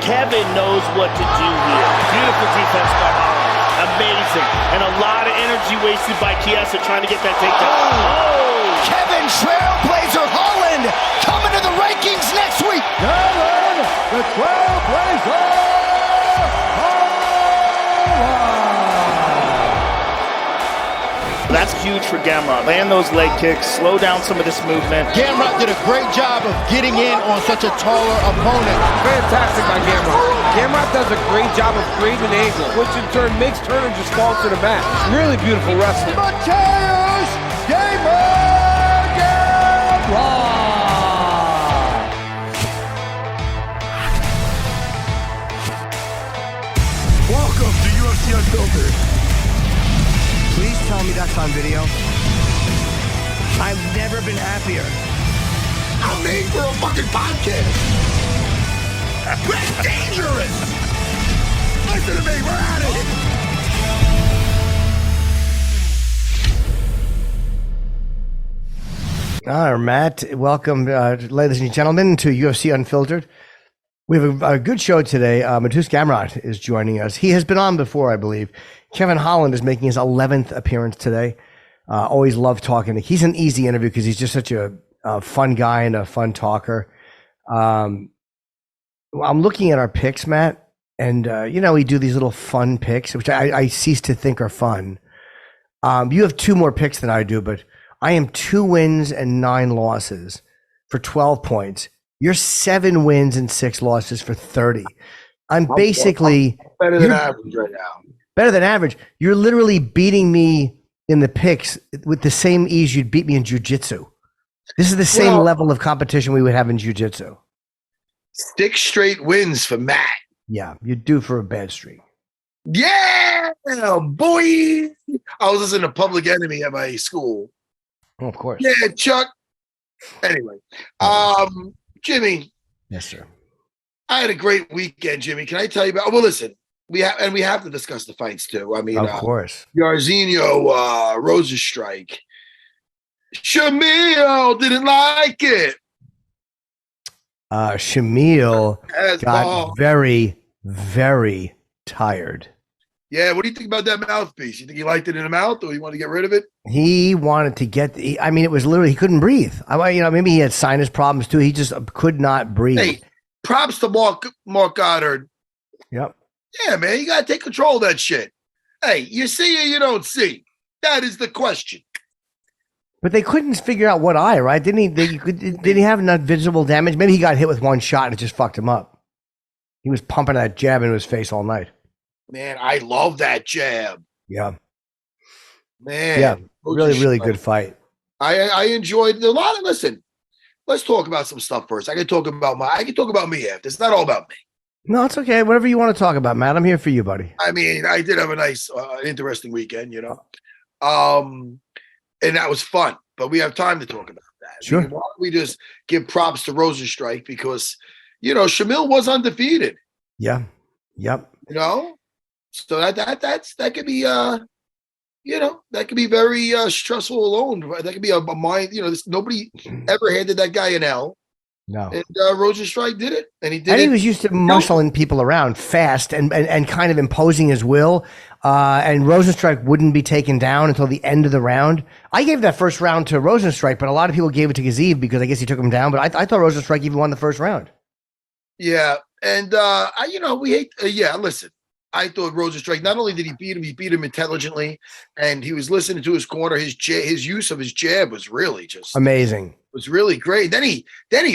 Kevin knows what to do here. Beautiful defense by Holland. Amazing. And a lot of energy wasted by Chiesa trying to get that takedown. Oh! Kevin Trailblazer Holland coming to the rankings next week. Kevin, the Trailblazer Holland. That's huge for Gamrot. Land those leg kicks, slow down some of this movement. Gamrot did a great job of getting in on such a taller opponent. Fantastic by Gamrot. Gamrot does a great job of creating an angle, which in turn makes Turner just fall to the mat. Really beautiful wrestling. Mateusz Gamrot. Welcome to UFC Unfiltered. Please tell me that's on video. I've never been happier. I'm made for a fucking podcast. We're dangerous. Listen to me, we're at it. All right, Matt, welcome, ladies and gentlemen, to UFC Unfiltered. We have a good show today. Mateusz Gamrot is joining us. He has been on before, I believe. Kevin Holland is making his 11th appearance today. Always love talking. He's an easy interview because he's just such a fun guy and a fun talker. I'm looking at our picks, Matt, and we do these little fun picks, which I cease to think are fun. You have 2 more picks than I do, but I am 2 wins and 9 losses for 12 points. You're 7 wins and 6 losses for 30. I'm basically better than average right now. Better than average. You're literally beating me in the picks with the same ease you'd beat me in jiu-jitsu. This is the same level of competition we would have in jiu-jitsu. 6 straight wins for Matt. Yeah, you're due for a bad streak. Yeah, boy. I was listening to Public Enemy at my school. Oh, of course. Yeah, Chuck. Anyway, Jimmy. Yes, sir. I had a great weekend, Jimmy. Can I tell you about? Well, listen, we have to discuss the fights too. I mean, of course. Jairzinho, Rozenstruik. Shamil didn't like it. Shamil got very, very tired. Yeah, what do you think about that mouthpiece? You think he liked it in the mouth, or you want to get rid of it? He wanted to get. It was literally he couldn't breathe. Maybe he had sinus problems too. He just could not breathe. Hey, props to Mark Goddard. Yep. Yeah, man, you gotta take control of that shit. Hey, you see or you don't see? That is the question. But they couldn't figure out what eye, right? Didn't he have enough visible damage? Maybe he got hit with one shot and it just fucked him up. He was pumping that jab into his face all night. Man, I love that jab. Yeah. Man. Yeah. Really, really good fight. I enjoyed a lot of. Listen, let's talk about some stuff first. I can talk about me after. It's not all about me. No, it's okay. Whatever you want to talk about, Matt. I'm here for you, buddy. I mean, I did have a nice, interesting weekend, and that was fun. But we have time to talk about that. Sure. Why don't we just give props to Rozenstruik because, Shamil was undefeated. Yeah. Yep. So that could be that could be very stressful alone. That could be a mind. Nobody ever handed that guy an L. No. And Rozenstruik did it, and he did it. He was used to muscling people around fast and kind of imposing his will. And Rozenstruik wouldn't be taken down until the end of the round. I gave that first round to Rozenstruik, but a lot of people gave it to Gaziev because I guess he took him down. But I thought Rozenstruik even won the first round. Yeah, and we hate. Listen, I thought Rozenstruik, not only did he beat him intelligently, and he was listening to his corner. His use of his jab was really just amazing. Was really great. Then he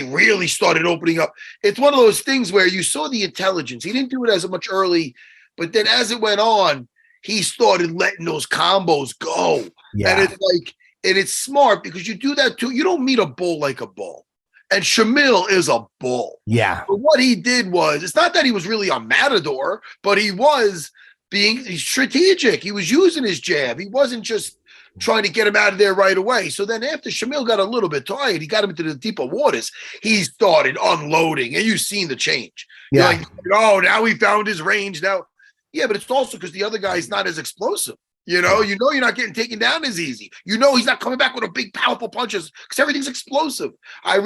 really started opening up. It's one of those things where you saw the intelligence. He didn't do it as much early, but then as it went on, he started letting those combos go. Yeah. And it's smart because you do that too. You don't meet a bull like a bull. And Shamil is a bull. Yeah. But what he did was, it's not that he was really a matador, but he was being strategic. He was using his jab. He wasn't just trying to get him out of there right away. So then after Shamil got a little bit tired, he got him into the deeper waters. He started unloading, and you've seen the change. Yeah. You're like, oh, now he found his range. Now, yeah, but it's also because the other guy's not as explosive. You're not getting taken down as easy. He's not coming back with a big, powerful punches because everything's explosive. I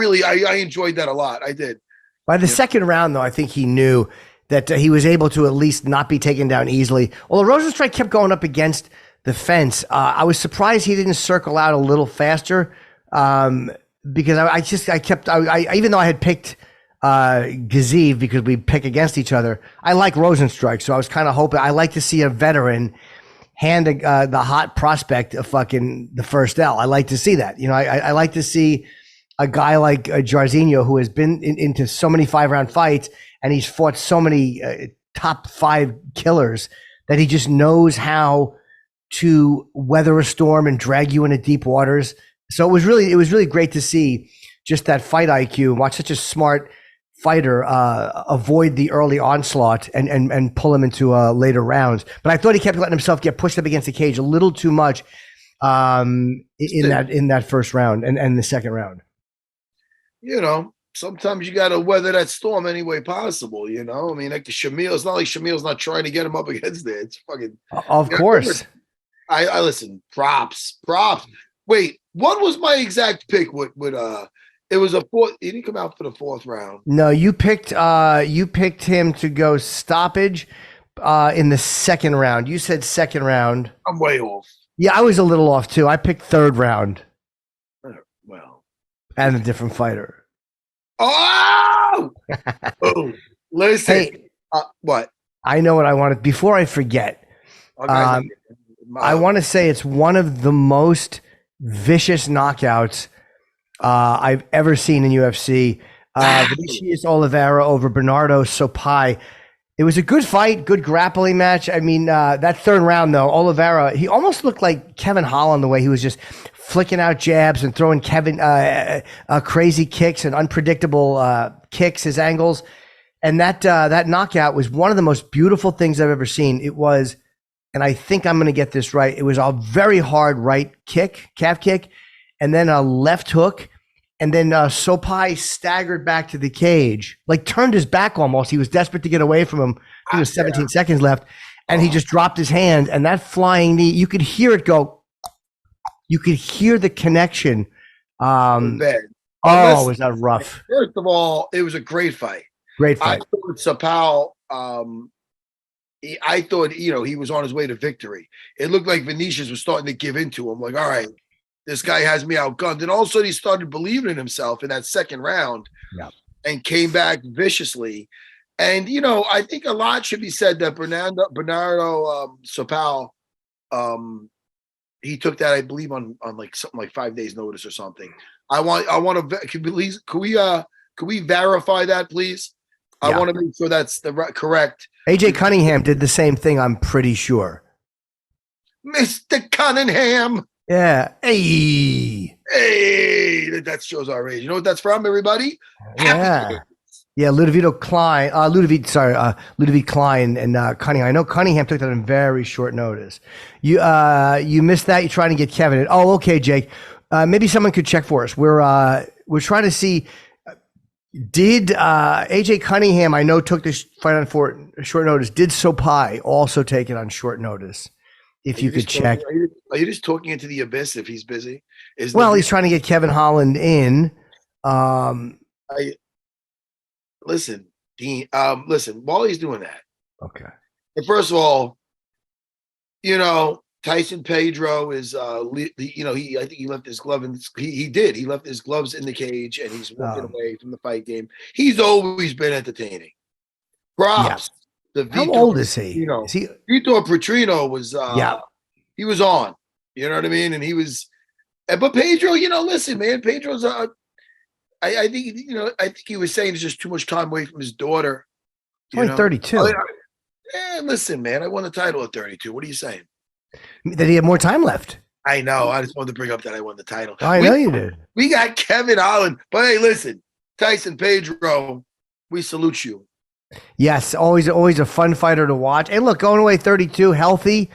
enjoyed that a lot. I did. By the second round, though, I think he knew that he was able to at least not be taken down easily. Although Rozenstruik kept going up against the fence, I was surprised he didn't circle out a little faster, because I even though I had picked Gaziev because we pick against each other, I like Rozenstruik, so I was kind of hoping. I like to see a veteran hand the hot prospect of fucking the first L. I like to see that. You know, I like to see a guy like Jairzinho, who has been into so many 5-round fights and he's fought so many top 5 killers that he just knows how to weather a storm and drag you into deep waters. So it was really great to see just that fight IQ, watch such a smart fighter avoid the early onslaught and pull him into later rounds. But I thought he kept letting himself get pushed up against the cage a little too much in that first round and the second round. You know, sometimes you got to weather that storm any way possible. You know, I mean, like the Shamil, it's not like Shamil's not trying to get him up against it. It's fucking. Of course. I listen. Props. Wait, what was my exact pick? It was a fourth. He didn't come out for the 4th round. No, you picked him to go stoppage in the 2nd round. You said 2nd round. I'm way off. Yeah, I was a little off too. I picked 3rd round. Well, and a different fighter. Oh, listen. Hey, what? I know what I wanted. Before I forget, I want to say it's one of the most vicious knockouts I've ever seen in UFC. Vinicius Oliveira over Bernardo Sopai. It was a good fight, good grappling match. I mean, that 3rd round, though, Oliveira, he almost looked like Kevin Holland the way he was just flicking out jabs and throwing crazy kicks and unpredictable kicks, his angles. And that knockout was one of the most beautiful things I've ever seen. It was, and I think I'm going to get this right, it was a very hard right kick, calf kick, and then a left hook. And then Sopai staggered back to the cage, like turned his back almost. He was desperate to get away from him. There was 17 seconds left. And he just dropped his hand. And that flying knee, you could hear it go. You could hear the connection. Was that rough? First of all, it was a great fight. Great fight. I thought Sopai, I thought, he was on his way to victory. It looked like Vinicius was starting to give into him. Like, all right, this guy has me outgunned. And also he started believing in himself in that 2nd round and came back viciously. And, I think a lot should be said that Bernardo Sopai, he took that, I believe, on like something like 5 days notice or something. I want to, can we verify that, please? I want to make sure that's correct. AJ Cunningham did the same thing, I'm pretty sure. Mr. Cunningham. Yeah. Hey, that shows our age. You know what that's from, everybody? Yeah. Yeah, Ludovic Klein and Cunningham. I know Cunningham took that in very short notice. You missed that. You're trying to get Kevin in. Oh, okay, Jake. Maybe someone could check for us. We're trying to see. Did AJ Cunningham? I know took this fight on short notice. Did Sopai also take it on short notice? If you could check. Are you just talking into the abyss if he's busy? He's trying to get Kevin Holland in. Listen, Dean. Listen, while he's doing that. Okay. First of all, Tyson Pedro is I think he left his glove and he did. He left his gloves in the cage and he's walking away from the fight game. He's always been entertaining. Props. Yeah. How old is he? Is he Vitor Petrino was he was on. You know what I mean? And he was but Pedro, listen, man, Pedro's I think I think he was saying it's just too much time away from his daughter. Only 32. Listen, man, I won the title at 32. What are you saying? That he had more time left. I know. I just wanted to bring up that I won the title. I know you did. We got Kevin Holland. But hey, listen, Tyson Pedro, we salute you. Yes, always a fun fighter to watch. And look, going away 32, healthy.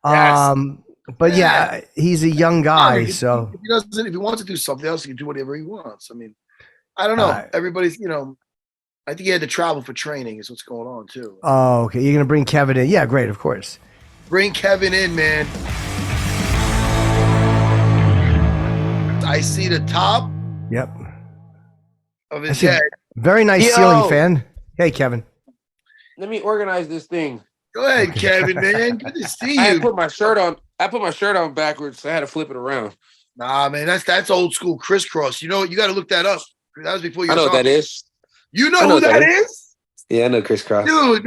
Yes. But yeah, he's a young guy. If he wants to do something else, he can do whatever he wants. I mean, I don't know. Everybody's, I think he had to travel for training is what's going on too. Oh, okay. You're gonna bring Kevin in. Yeah, great, of course. Bring Kevin in, man. I see the top. Yep. Of his head. Very nice ceiling fan. Hey, Kevin. Let me organize this thing. Go ahead, Kevin, man. Good to see I you. put my shirt on. I put my shirt on backwards, so I had to flip it around. Nah, man, that's old school crisscross. You know what? You got to look that up. That was before you. I know what that is. You know who that is? Yeah, I know crisscross. Dude,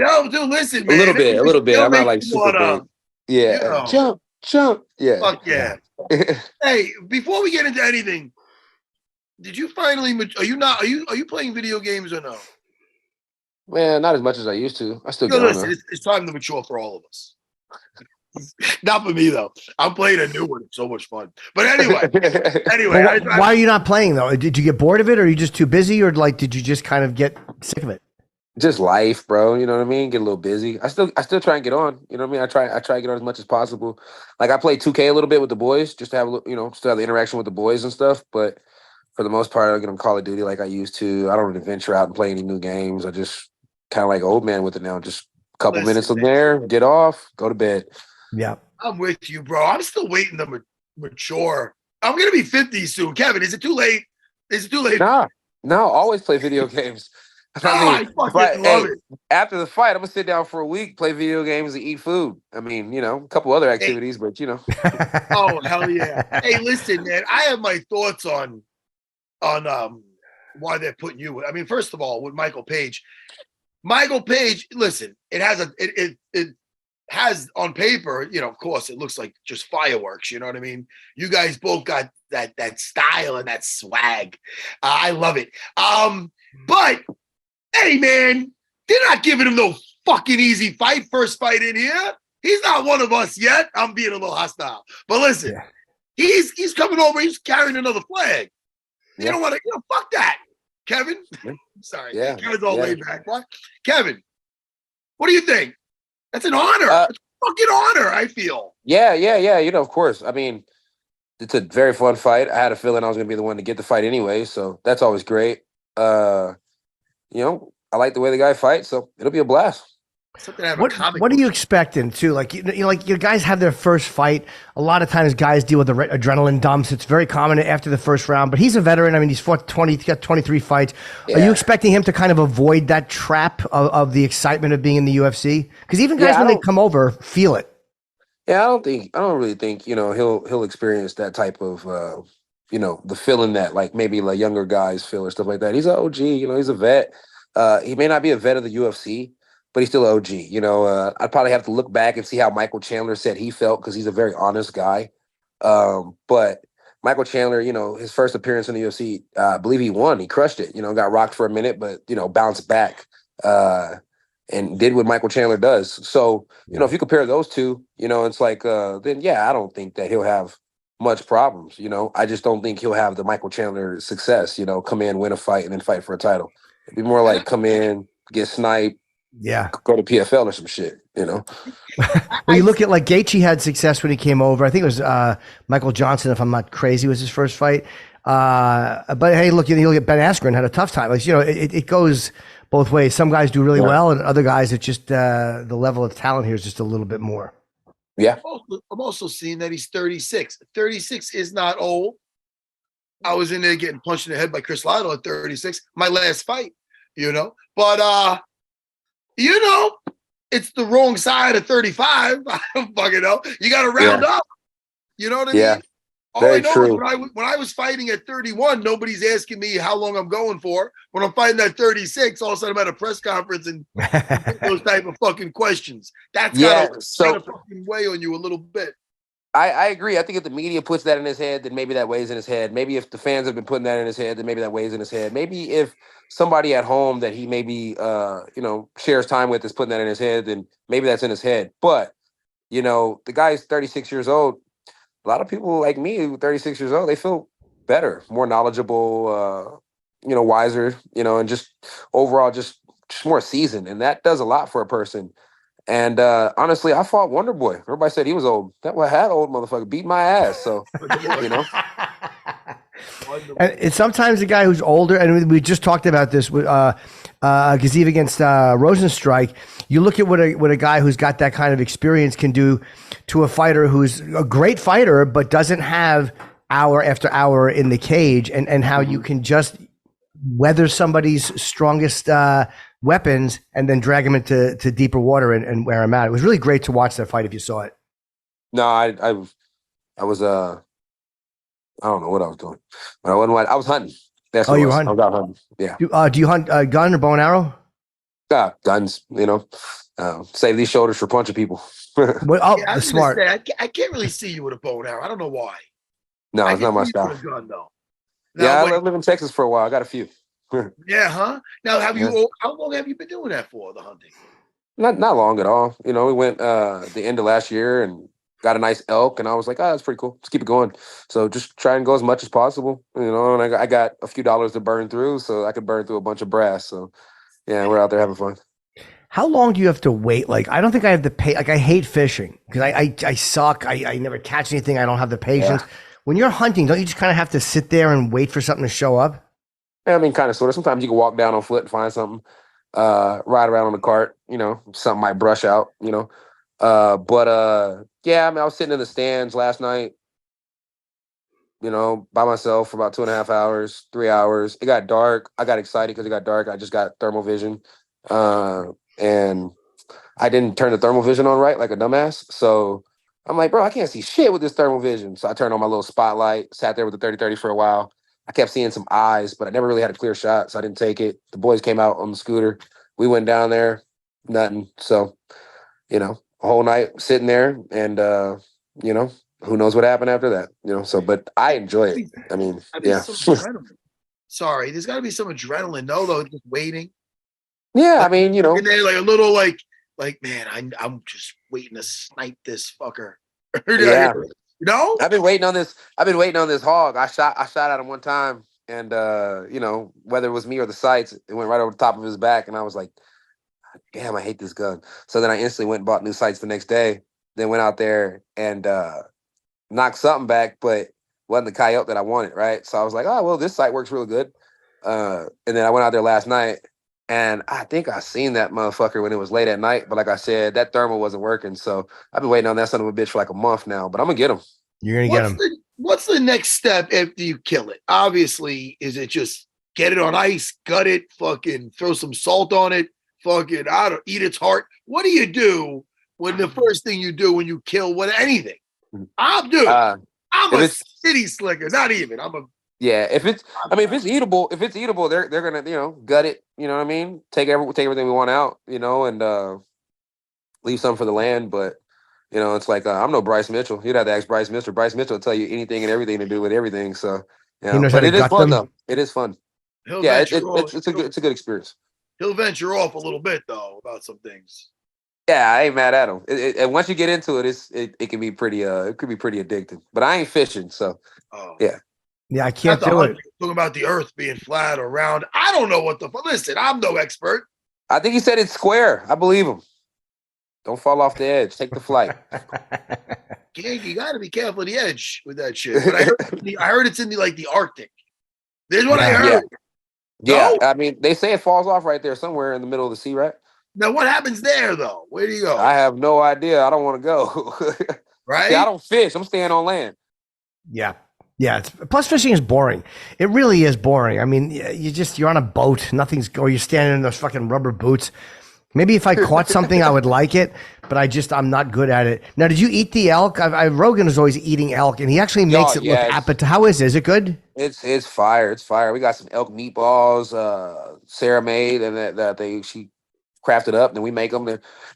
listen, man. A little bit. I'm not like super big. Yeah, you know. jump. Yeah. Fuck yeah. Hey, before we get into anything, did you finally? Are you playing video games or no? Man, not as much as I used to. I still get listen. It's time to mature for all of us. Not for me though. I'm playing a new one. It's so much fun. But anyway, Well, why are you not playing though? Did you get bored of it, or are you just too busy, or like did you just kind of get sick of it? Just life, bro. You know what I mean? Get a little busy. I still try and get on. You know what I mean? I try to get on as much as possible. Like I play 2K a little bit with the boys, just to have still have the interaction with the boys and stuff. But for the most part, I get on Call of Duty like I used to. I don't really venture out and play any new games. I just kind of like old man with it now. Just a couple minutes in there, get off, go to bed. Yeah, I'm with you, bro. I'm still waiting to mature. I'm gonna be 50 soon. Kevin, is it too late? Is it too late? No, always play video games. I fucking love it. After the fight, I'm gonna sit down for a week, play video games, and eat food. I mean, a couple other activities, but Oh hell yeah! Hey, listen, man. I have my thoughts on why they're putting you. I mean, first of all, with Michael Page, listen, it has on paper, of course, it looks like just fireworks. You know what I mean? You guys both got that style and that swag. I love it. But hey, man, they're not giving him no fucking easy fight. First fight in here. He's not one of us yet. I'm being a little hostile. But listen, he's coming over. He's carrying another flag. You don't want to, fuck that. Kevin? Sorry. Yeah. Kevin's all laid back. What? Kevin, what do you think? That's an honor. It's a fucking honor, I feel. Yeah. Of course. I mean, it's a very fun fight. I had a feeling I was going to be the one to get the fight anyway. So that's always great. I like the way the guy fights, so it'll be a blast. What are you expecting too? Like your guys have their first fight. A lot of times, guys deal with the adrenaline dumps. It's very common after the first round. But he's a veteran. I mean, he's got 23 fights. Yeah. Are you expecting him to kind of avoid that trap of the excitement of being in the UFC? Because even guys when they come over feel it. Yeah, I don't really think he'll experience that type of the feeling that like maybe like younger guys feel or stuff like that. He's an OG. He's a vet. He may not be a vet of the UFC, but he's still OG. I'd probably have to look back and see how Michael Chandler said he felt because he's a very honest guy. But Michael Chandler, his first appearance in the UFC, I believe he won. He crushed it. Got rocked for a minute, but bounced back and did what Michael Chandler does. So if you compare those two, it's like then I don't think that he'll have much problems. I just don't think he'll have the Michael Chandler success. Come in, win a fight, and then fight for a title. It'd be more like come in, get sniped, go to PFL or some shit, Well, you look at like Gaethje had success when he came over. I think it was Michael Johnson, if I'm not crazy, was his first fight. But hey, look at Ben Askren had a tough time. Like, it goes both ways. Some guys do really well, and other guys, it's just the level of talent here is just a little bit more. Yeah. I'm also seeing that he's 36. 36 is not old. I was in there getting punched in the head by Chris Lotto at 36. My last fight, But, it's the wrong side of 35. I don't fucking know. You got to round up. You know what I mean? All Very I know true. is when I was fighting at 31, nobody's asking me how long I'm going for. When I'm fighting at 36, all of a sudden I'm at a press conference and those type of fucking questions. That's kind of fucking weigh on you a little bit. I agree. I think if the media puts that in his head, then maybe that weighs in his head. Maybe if the fans have been putting that in his head, then maybe that weighs in his head. Maybe if somebody at home that he maybe shares time with is putting that in his head, then maybe that's in his head. But the guy's 36 years old. A lot of people like me, who are 36 years old, they feel better, more knowledgeable, wiser, and just overall just more seasoned, and that does a lot for a person. And honestly, I fought Wonder Boy. Everybody said he was old. That one had old motherfucker beat my ass. So, And sometimes the guy who's older, and we just talked about this with Gaziev against Rozenstruik. You look at what a guy who's got that kind of experience can do to a fighter who's a great fighter, but doesn't have hour after hour in the cage, and how you can just weather somebody's strongest weapons and then drag them into deeper water and wear them out. It was really great to watch that fight if you saw it. No, I was I don't know what I was doing, but I was hunting. That's what you it was. were hunting? I was out hunting. Yeah. Do you hunt gun or bow and arrow? Guns. Save these shoulders for punching people. Well, I was gonna smart. say, I can't really see you with a bow and arrow. I don't know why. No, I it's not can my see you style. with a gun though. Yeah, Now, I lived in Texas for a while. I got a few. yeah, huh? Now, Yeah. how long have you been doing that for, the hunting? Not long at all. We went the end of last year and got a nice elk, and I was like, that's pretty cool. Let's keep it going. So just try and go as much as possible, and I got a few dollars to burn through, so I could burn through a bunch of brass. So yeah, we're out there having fun. How long do you have to wait? Like, I don't think I have the pay. Like, I hate fishing because I suck. I never catch anything. I don't have the patience. Yeah. When you're hunting, don't you just kind of have to sit there and wait for something to show up? Yeah, I mean, kind of, sort of. Sometimes you can walk down on foot and find something, ride around on the cart, something might brush out, yeah, I mean, I was sitting in the stands last night, by myself for about 2.5 hours, 3 hours. It got dark. I got excited because it got dark. I just got thermal vision. And I didn't turn the thermal vision on right, like a dumbass. So I'm like, bro, I can't see shit with this thermal vision. So I turned on my little spotlight, sat there with the 30-30 for a while. I kept seeing some eyes, but I never really had a clear shot, so I didn't take it. The boys came out on the scooter. We went down there, nothing. So, a whole night sitting there, and who knows what happened after that? So, but I enjoy it. I mean, yeah. Sorry, there's got to be some adrenaline, though, just waiting. Yeah, I mean, And then like a little like man, I'm just waiting to snipe this fucker. Yeah. I've been waiting on this hog. I shot at him one time, and whether it was me or the sights, it went right over the top of his back, and I was like, damn, I hate this gun. So then I instantly went and bought new sights the next day, then went out there and knocked something back, but wasn't the coyote that I wanted, right? So I was like, oh well, this sight works really good. And then I went out there last night, and I think I seen that motherfucker when it was late at night. But like I said, that thermal wasn't working. So I've been waiting on that son of a bitch for like a month now. But I'm going to get him. You're going to get him. What's the next step after you kill it? Obviously, is it just get it on ice, gut it, fucking throw some salt on it, fucking, eat its heart? What do you do when the first thing you do when you kill anything? I'm a city slicker. Not even. Yeah, if it's eatable, they're gonna, gut it, you know what I mean? Take everything we want out, and leave some for the land. But it's like I'm no Bryce Mitchell. You'd have to ask Bryce Mitchell. Bryce Mitchell will tell you anything and everything to do with everything. So but it is fun though. It is fun. Yeah, it's a good experience. He'll venture off a little bit though about some things. Yeah, I ain't mad at him. And once you get into it, it can be pretty addictive. But I ain't fishing, so yeah. Yeah, I can't do it. Talking about the earth being flat or round. I don't know what listen, I'm no expert. I think he said it's square. I believe him. Don't fall off the edge. Take the flight. You got to be careful of the edge with that shit. But I heard it's in the Arctic. This is what I heard. Yeah. No? I mean, they say it falls off right there somewhere in the middle of the sea, right? Now, what happens there, though? Where do you go? I have no idea. I don't want to go. Right? See, I don't fish. I'm staying on land. Yeah. Yeah, plus fishing is boring. It really is boring. I mean, you're on a boat, or you're standing in those fucking rubber boots. Maybe if I caught something, I would like it, but I'm not good at it. Now, did you eat the elk? Rogan is always eating elk, and he actually makes it look appetizing. How is it? Is it good? It's fire. It's fire. We got some elk meatballs. Serra made, and she crafted up, and then we make them.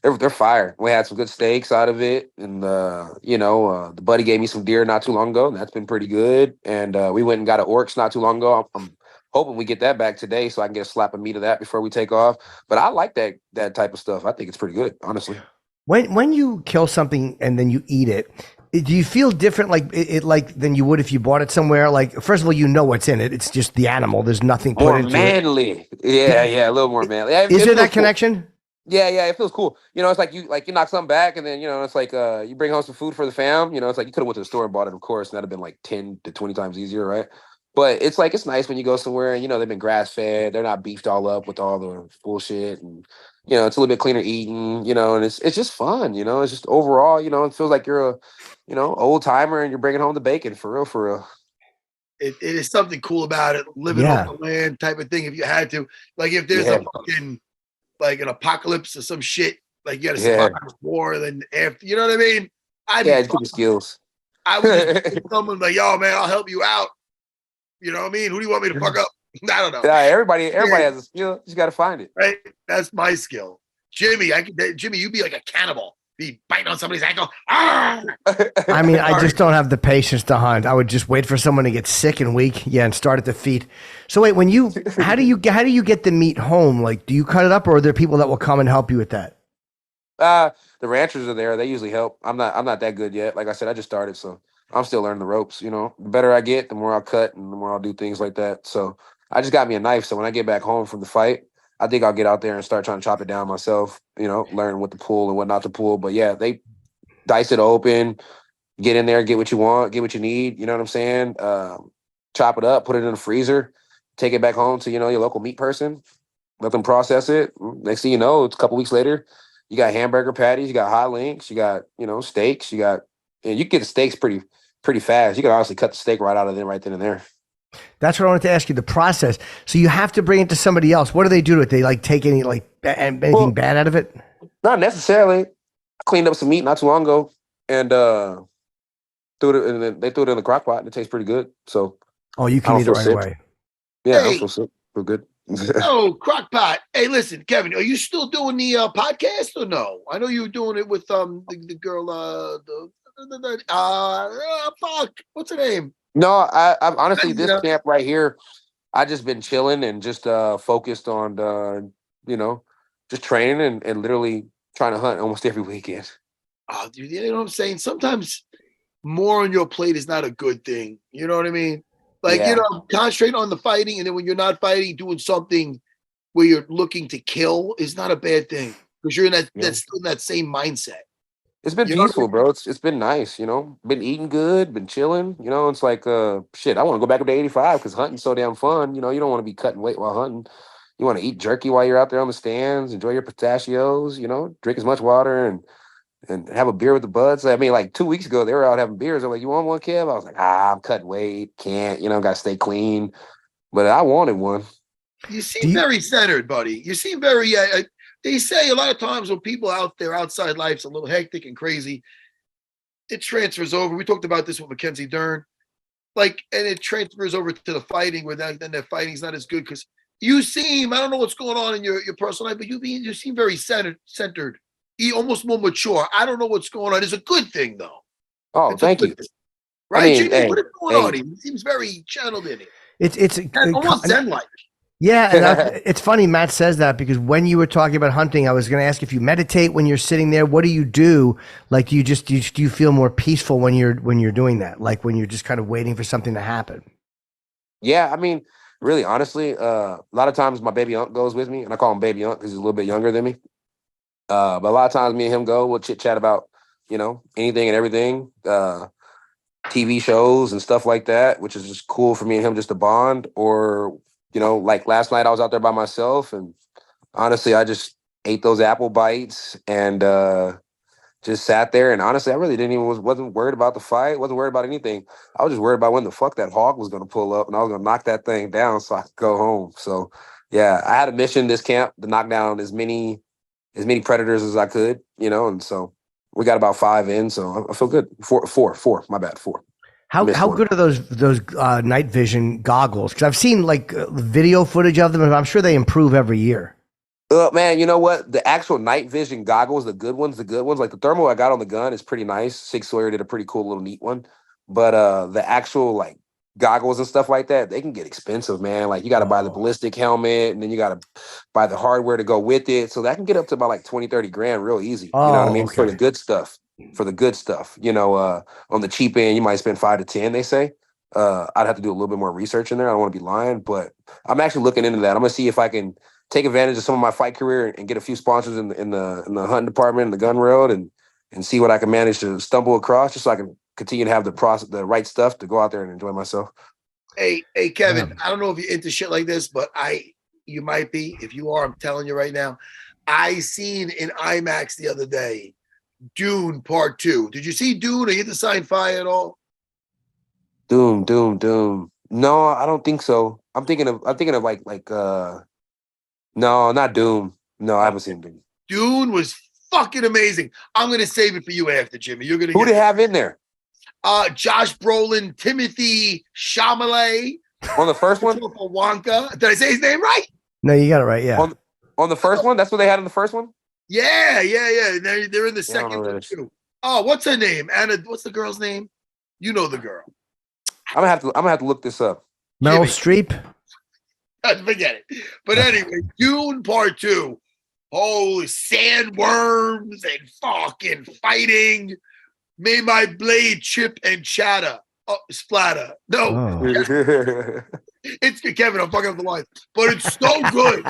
They're fire. We had some good steaks out of it, and the buddy gave me some deer not too long ago, and that's been pretty good. And we went and got an oryx not too long ago. I'm hoping we get that back today so I can get a slap of meat of that before we take off. But I like that type of stuff. I think it's pretty good, honestly. When you kill something and then you eat it, do you feel different than you would if you bought it somewhere? Like, first of all, what's in it. It's just the animal. There's nothing put into manly. it. Yeah, a little more manly. Yeah, is there that connection? Cool. Yeah, it feels cool. It's like you knock something back, and then it's like you bring home some food for the fam. It's like you could have went to the store and bought it, of course, and that'd have been like 10 to 20 times easier, right? But it's like it's nice when you go somewhere and they've been grass fed, they're not beefed all up with all the bullshit, and it's a little bit cleaner eating, and it's just fun, it's just overall, it feels like you're a old timer and you're bringing home the bacon for real. It is something cool about it, living off the land type of thing. If you had to, like, if there's a fucking like an apocalypse or some shit. Like you got to Yeah. survive war, then after, you know what I mean? I'd Yeah, be it's good fucked. skills. I would just pick someone like, yo, man, I'll help you out. You know what I mean? Who do you want me to fuck up? I don't know. Yeah, everybody has a skill. You just got to find it. Right? That's my skill. Jimmy, Jimmy, you'd be like a cannibal. Be biting on somebody's ankle. Ah! I mean, I just don't have the patience to hunt. I would just wait for someone to get sick and weak, and start at the feet. So wait, how do you get the meat home? Like, do you cut it up, or are there people that will come and help you with that? The ranchers are there. They usually help. I'm not that good yet. Like I said, I just started, so I'm still learning the ropes. The better I get, the more I'll cut and the more I'll do things like that. So I just got me a knife. So when I get back home from the fight, I think I'll get out there and start trying to chop it down myself. Learn what to pull and what not to pull. But yeah, they dice it open, get in there, get what you want, get what you need. You know what I'm saying? Chop it up, put it in the freezer, take it back home to your local meat person, let them process it. Next thing you know, it's a couple weeks later. You got hamburger patties, you got hot links, you got, steaks, and you can get the steaks pretty fast. You can honestly cut the steak right out of them right then and there. That's what I wanted to ask you, the process. So you have to bring it to somebody else. What do they do to it? They take anything bad out of it? Not necessarily. I cleaned up some meat not too long ago and threw it and then they threw it in the crock pot and it tastes pretty good. So you can eat it right away. Yeah, I don't feel sick. Feel good. Oh, crockpot. Hey, listen, Kevin, are you still doing the podcast or no? I know you were doing it with the girl fuck, what's her name? No, I honestly this camp right here, I just been chilling and just focused on just training and literally trying to hunt almost every weekend. Oh, dude, you know what I'm saying? Sometimes more on your plate is not a good thing. You know what I mean? Like, concentrate on the fighting, and then when you're not fighting, doing something where you're looking to kill is not a bad thing because you're in that's still in that same mindset. It's been peaceful, bro. It's been nice, Been eating good, been chilling. It's like shit. I want to go back up to 85 because hunting's so damn fun. You don't want to be cutting weight while hunting. You want to eat jerky while you're out there on the stands. Enjoy your pistachios. Drink as much water and have a beer with the buds. I mean, like 2 weeks ago, they were out having beers. They're like, "You want one, Kev?" I was like, "I'm cutting weight. Can't. Got to stay clean." But I wanted one. You seem very centered, buddy. You seem very. They say a lot of times when people out there outside life's a little hectic and crazy, it transfers over. We talked about this with Mackenzie Dern, and it transfers over to the fighting where then their fighting's not as good because you seem. I don't know what's going on in your personal life, but you seem very centered. Almost more mature. I don't know what's going on. It's a good thing, though. Oh, thank you. Right, Jimmy? What is going on? He seems very channeled in it. It's almost zen-like. Yeah, and it's funny Matt says that because when you were talking about hunting, I was going to ask if you meditate when you're sitting there. What do you do? Like, do you feel more peaceful when you're doing that? Like when you're just kind of waiting for something to happen? Yeah, I mean, really, honestly, a lot of times my baby uncle goes with me, and I call him baby uncle because he's a little bit younger than me. But a lot of times me and him we'll chit chat about, anything and everything, TV shows and stuff like that, which is just cool for me and him just to bond. Or, like last night I was out there by myself and honestly, I just ate those apple bites and just sat there. And honestly, I really wasn't worried about the fight, wasn't worried about anything. I was just worried about when the fuck that hog was going to pull up and I was going to knock that thing down so I could go home. So yeah, I had a mission this camp to knock down as many predators as I could, and so we got about 5 in, so I feel good. Four, my bad, 4. How good are those night vision goggles? Because I've seen video footage of them, and I'm sure they improve every year. Man, you know what? The actual night vision goggles, the good ones, like the thermal I got on the gun is pretty nice. Sig Sawyer did a pretty cool little neat one, but the actual goggles and stuff like that, they can get expensive, man. Like you got to buy the ballistic helmet and then you got to buy the hardware to go with it. So that can get up to about 20, 30 grand real easy. You know what I mean? Okay. For the good stuff, on the cheap end, you might spend 5 to 10, they say. I'd have to do a little bit more research in there. I don't want to be lying, but I'm actually looking into that. I'm going to see if I can take advantage of some of my fight career and get a few sponsors in the hunting department, in the gun world and see what I can manage to stumble across just so I can continue to have the right stuff to go out there and enjoy myself. Hey, Kevin, I don't know if you're into shit like this, but you might be. If you are, I'm telling you right now. I seen in IMAX the other day, Dune Part 2. Did you see Dune? Are you into sci-fi at all? Doom. No, I don't think so. I'm thinking of no, not Doom. No, I haven't seen Dune. Dune was fucking amazing. I'm gonna save it for you after, Jimmy. You're gonna Who they have in there? Josh Brolin, Timothy Chalamet. On the first one? Wonka. Did I say his name right? No, you got it right. Yeah. On the first one? That's what they had in the first one? Yeah. They're in the second one too. Oh, what's her name? Anna. What's the girl's name? You know the girl. I'm gonna have to look this up. Meryl Streep. Forget it. But anyway, Dune Part 2. Holy sandworms and fucking fighting. May my blade chip and chatter. Oh, splatter. No. Oh. It's Kevin, I'm fucking up the line. But it's so good.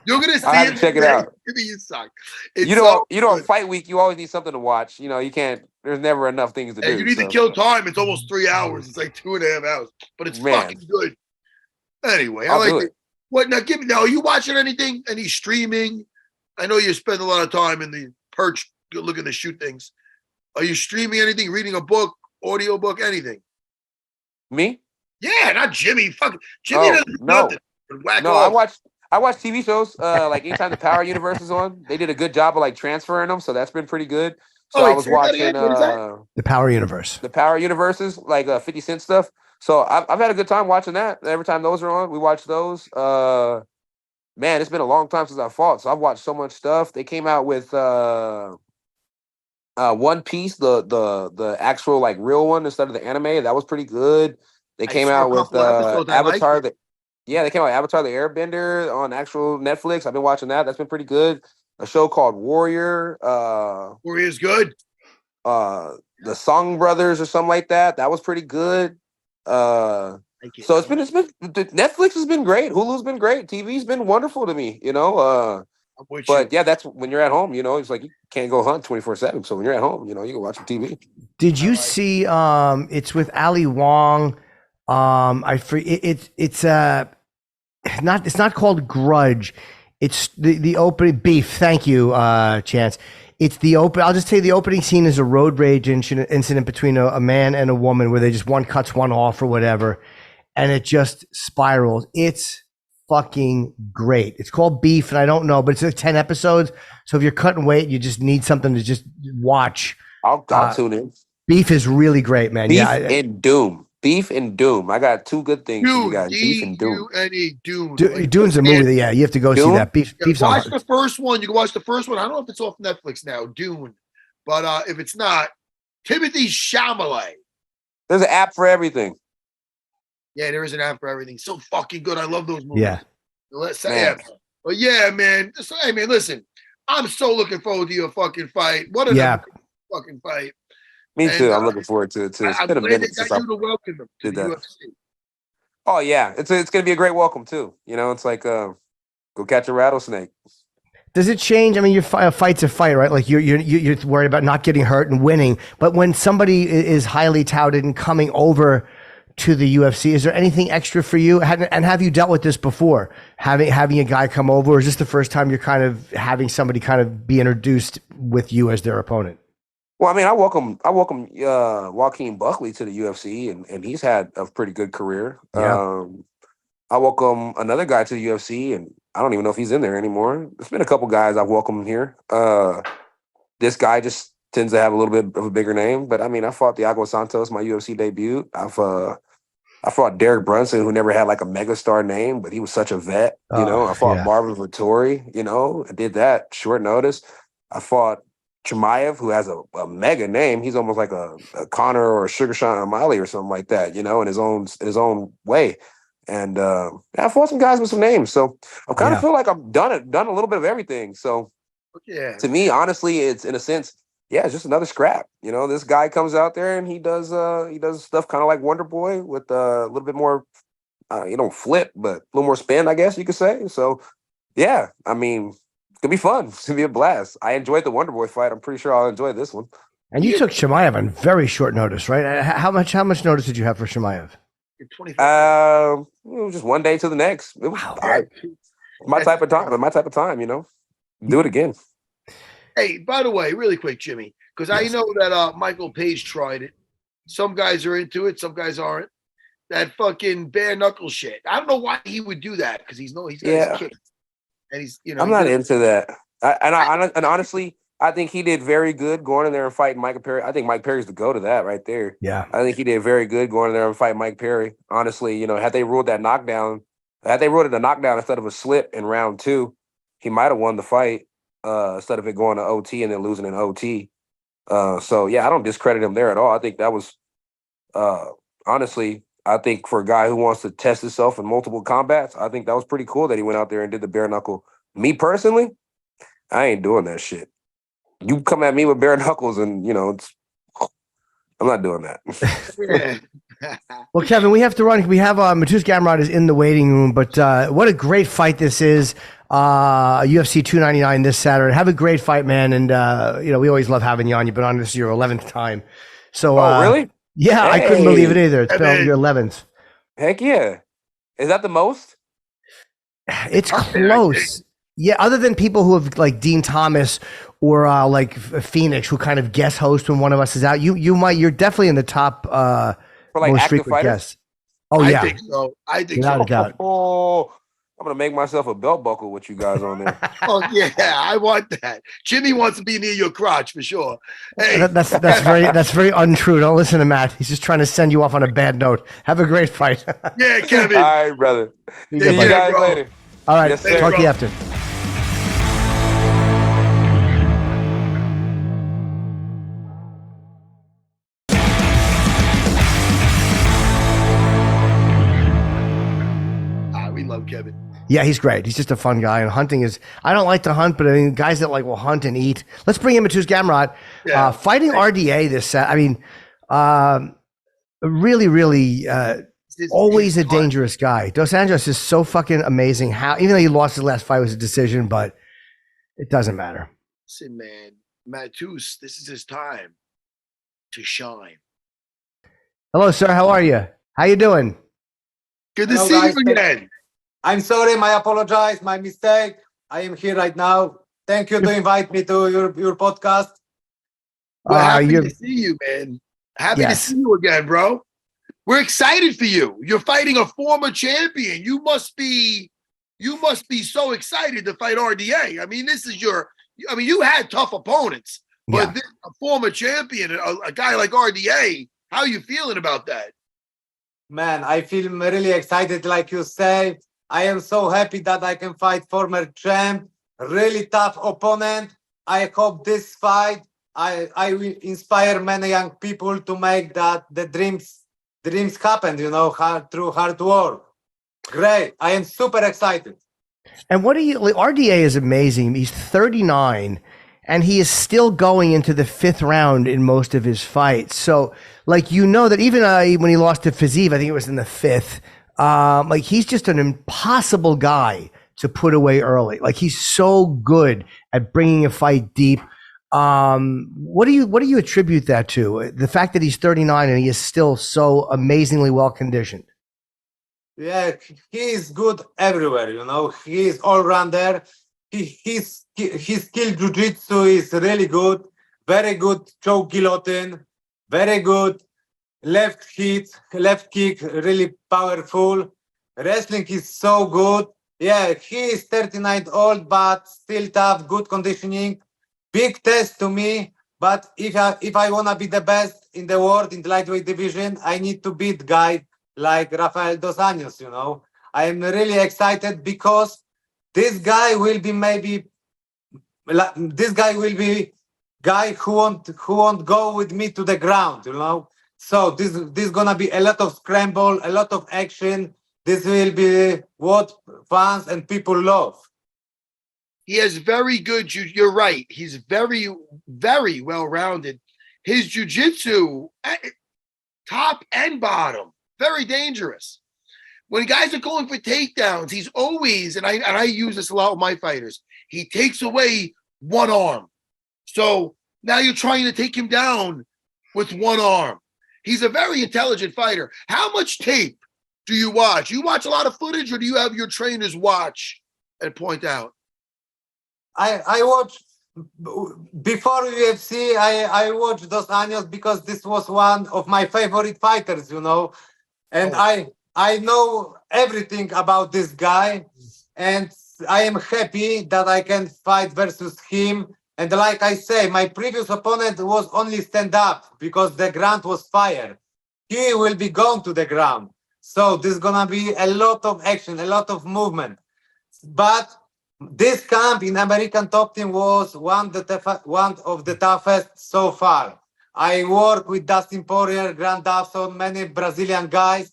You're gonna see I have to check it out. You suck. You know, fight week, you always need something to watch. You know, you can't. There's never enough things to do. You need to kill time. It's almost 3 hours. It's like 2.5 hours, but it's fucking good. Anyway, I like it. What now? Give me now. Are you watching anything? Any streaming? I know you spend a lot of time in the perch looking to shoot things. Are you streaming anything? Reading a book, audio book, anything? Me? Yeah, not Jimmy. Fuck Jimmy doesn't do nothing. No, I watch TV shows. Like anytime the Power Universe is on, they did a good job of like transferring them, so that's been pretty good. So I was watching the Power Universe. The Power Universes, like 50 Cent stuff. So I've had a good time watching that. Every time those are on, we watch those. Man, it's been a long time since I fought, so I've watched so much stuff. They came out with One Piece, the actual like real one instead of the anime. That was pretty good. They came out with Avatar. They came out with Avatar the Airbender on actual Netflix. I've been watching that. That's been pretty good. A show called Warrior. Warrior's good. The Song Brothers or something like that. That was pretty good. So it's been Netflix has been great. Hulu's been great. TV's been wonderful to me, you know. But yeah, that's when you're at home, you know, it's like you can't go hunt 24/7. So when you're at home, you know, you can watch some TV. Did you see it's with Ali Wong? It's not called Grudge. It's the opening Beef. Thank you, Chance. It's the open. I'll just tell you the opening scene is a road rage incident between a man and a woman where they just one cuts one off or whatever, and it just spirals. It's fucking great. It's called Beef, and I don't know, but it's like 10 episodes. So if you're cutting weight, you just need something to just watch. I'll tune in. Beef is really great, man. Beef and Doom. Beef and Doom. I got two good things for you guys. Beef and Doom. Dune. Dune's a movie that, you have to go see that. Beef's watch the first one. You can watch the first one. I don't know if it's off Netflix now, Dune. But if it's not, Timothy Chalamet. There's an app for everything. Yeah, there is an app for everything. So fucking good. I love those movies. Yeah. Let's say, but yeah, man. Hey, man, listen. I'm so looking forward to your fucking fight. What a fucking fight. Me too. I'm looking forward to it too. It's been a minute since I welcome them to the UFC. Oh yeah, it's going to be a great welcome too. You know, it's like go catch a rattlesnake. Does it change? I mean, your fight's a fight, right? Like you're worried about not getting hurt and winning. But when somebody is highly touted and coming over to the UFC, is there anything extra for you? And have you dealt with this before? Having a guy come over, or is this the first time you're kind of having somebody kind of be introduced with you as their opponent? Well, I mean, I welcome Joaquin Buckley to the UFC, and he's had a pretty good career. Yeah. I welcome another guy to the UFC, and I don't even know if he's in there anymore. There's been a couple guys I've welcomed here. This guy just tends to have a little bit of a bigger name, but I mean, I fought Thiago Santos, my UFC debut. I fought Derek Brunson, who never had like a megastar name, but he was such a vet. You know, I fought Marvin Vettori. You know, I did that short notice. I fought Chimaev, who has a mega name. He's almost like a Connor or a Sugar Sean O'Malley or something like that, you know, in his own way. And I fought some guys with some names. So I kind of feel like I've done a little bit of everything. So to me, honestly, it's in a sense, it's just another scrap. You know, this guy comes out there and he does stuff kind of like Wonder Boy with a little bit more, flip, but a little more spin, I guess you could say. So yeah, I mean, it's gonna be fun. It's gonna be a blast. I enjoyed the Wonder Boy fight. I'm pretty sure I'll enjoy this one. And you took Chimaev on very short notice, right? How much notice did you have for Chimaev? 25. It was just one day to the next. It was my type of time. You know, do it again. Hey, by the way, really quick, Jimmy, because I know that Michael Page tried it. Some guys are into it, some guys aren't. That fucking bare knuckle shit. I don't know why he would do that because he's got his kids. and he's I'm not into that. And honestly, I think he did very good going in there and fighting Mike Perry. I think Mike Perry's the go to that right there. Yeah. I think he did very good going in there and fighting Mike Perry. Honestly, had they ruled it a knockdown instead of a slip in round 2, he might have won the fight instead of it going to OT and then losing in OT. So yeah, I don't discredit him there at all. I think that was honestly, I think for a guy who wants to test himself in multiple combats, I think that was pretty cool that he went out there and did the bare knuckle. Me personally, I ain't doing that shit. You come at me with bare knuckles and, I'm not doing that. Well, Kevin, we have to run. We have Mateusz Gamrot is in the waiting room, but what a great fight this is. UFC 299 this Saturday. Have a great fight, man. And, we always love having you on. You've been on, this is your 11th time. So, really? Yeah, I couldn't believe it either. It's been your 11th. Heck yeah. Is that the most? It's close. Yeah, other than people who have like Dean Thomas or like Phoenix, who kind of guest host when one of us is out. You're definitely in the top for like most active frequent fighters? guests. Oh yeah, I think so. Without a doubt. Oh, I'm gonna make myself a belt buckle with you guys on there. Oh yeah, I want that. Jimmy wants to be near your crotch for sure. Hey, That's very untrue. Don't listen to Matt. He's just trying to send you off on a bad note. Have a great fight. yeah, Kevin. All right, brother. See you buddy. guys bro. later. All right, Yes, sir. talk to you after. We love Kevin. Yeah, he's great. He's just a fun guy. And hunting is, I don't like to hunt, but I mean, guys that like will hunt and eat. Let's bring in Mateusz Gamrot. Yeah. Fighting RDA this, really, always a dangerous guy. Dos Anjos is so fucking amazing. Even though he lost his last fight, it was a decision, but it doesn't matter. Listen, man, Mateusz, this is his time to shine. Hello, sir. How are you? How you doing? Good to Hello, see guys. you again. I'm sorry, I apologize, my mistake. I am here right now. Thank you to invite me to your podcast. We're happy you're- to see you, man. Happy to Yes. see you again, bro. We're excited for you. You're fighting a former champion. You must be so excited to fight RDA. I mean, you had tough opponents, but Yeah. this, a former champion, a guy like RDA, how are you feeling about that? Man, I feel really excited, like you say. I am so happy that I can fight former champ, really tough opponent. I hope this fight, I will inspire many young people to make the dreams happen, through hard work. Great. I am super excited. And RDA is amazing. He's 39 and he is still going into the 5th round in most of his fights. So that even when he lost to Gaziev, I think it was in the 5th, he's just an impossible guy to put away early. Like he's so good at bringing a fight deep. What do you attribute that to? The fact that he's 39 and he is still so amazingly well conditioned. Yeah, he is good everywhere, He is all-rounder. His skill jiu-jitsu is really good. Very good choke guillotine. Very good left kick, really powerful. Wrestling is so good. Yeah, he is 39 old, but still tough, good conditioning. Big test to me. But if I want to be the best in the world in the lightweight division, I need to beat guy like Rafael Dos Anjos, I am really excited because this guy will be guy who won't go with me to the ground, So this gonna be a lot of scramble, a lot of action. This will be what fans and people love. He has very good, you're right. He's very, very well-rounded. His jiu-jitsu, top and bottom, very dangerous. When guys are going for takedowns, he's always, and I use this a lot with my fighters, he takes away one arm. So now you're trying to take him down with one arm. He's a very intelligent fighter. How much tape do you watch? You watch a lot of footage, or do you have your trainers watch and point out? I watch before UFC. I watched Dos Anjos because this was one of my favorite fighters, and I know everything about this guy, and I am happy that I can fight versus him. And like I say, my previous opponent was only stand up because the ground was fire. He will be going to the ground. So there's gonna be a lot of action, a lot of movement. But this camp in American Top Team was one of the toughest so far. I work with Dustin Poirier, Grant Dawson, many Brazilian guys.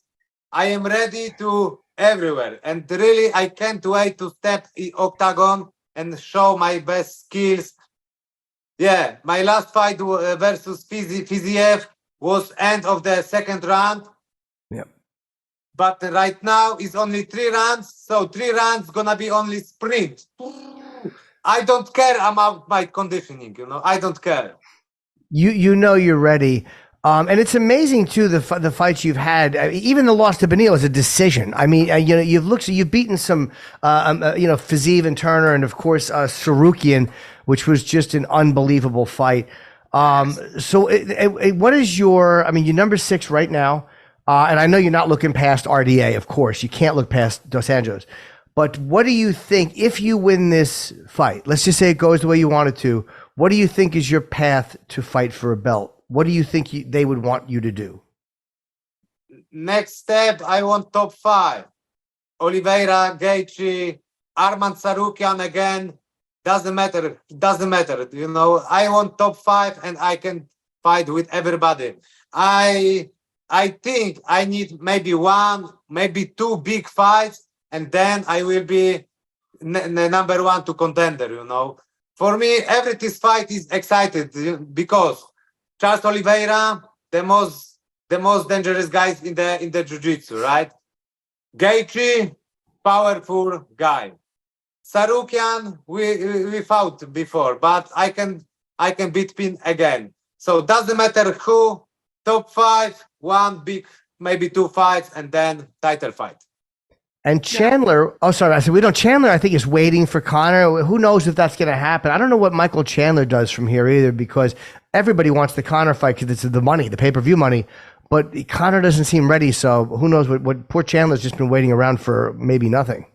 I am ready to everywhere. And really, I can't wait to step in octagon and show my best skills. Yeah, my last fight versus Fiziev was end of the second round. Yep. But right now it's only 3 rounds. So 3 rounds gonna be only sprint. I don't care about my conditioning, I don't care. You know you're ready. And it's amazing too the fights you've had. Even the loss to Benil is a decision. I mean, you've beaten some, Fiziev and Turner, and of course Sarukian, which was just an unbelievable fight. So what is your? I mean, you're number 6 right now, and I know you're not looking past RDA. Of course, you can't look past Dos Anjos. But what do you think if you win this fight? Let's just say it goes the way you want it to. What do you think is your path to fight for a belt? What do you think they would want you to do? Next step, I want top 5. Oliveira, Gaethje, Arman Sarukian again. Doesn't matter. I want top 5 and I can fight with everybody. I think I need maybe 1, maybe 2 big fights, and then I will be number 1 to contender, For me, every this fight is excited because Charles Oliveira, the most dangerous guys in the jiu-jitsu, right? Gaethje, powerful guy. Sarukian, we fought before, but I can beat Pin again. So doesn't matter who. Top 5, 1 big, maybe 2 fights, and then title fight. And Chandler, Chandler, I think, is waiting for Conor. Who knows if that's going to happen? I don't know what Michael Chandler does from here either, because everybody wants the Conor fight because it's the money, the pay-per-view money. But Conor doesn't seem ready, so who knows what poor Chandler's just been waiting around for maybe nothing.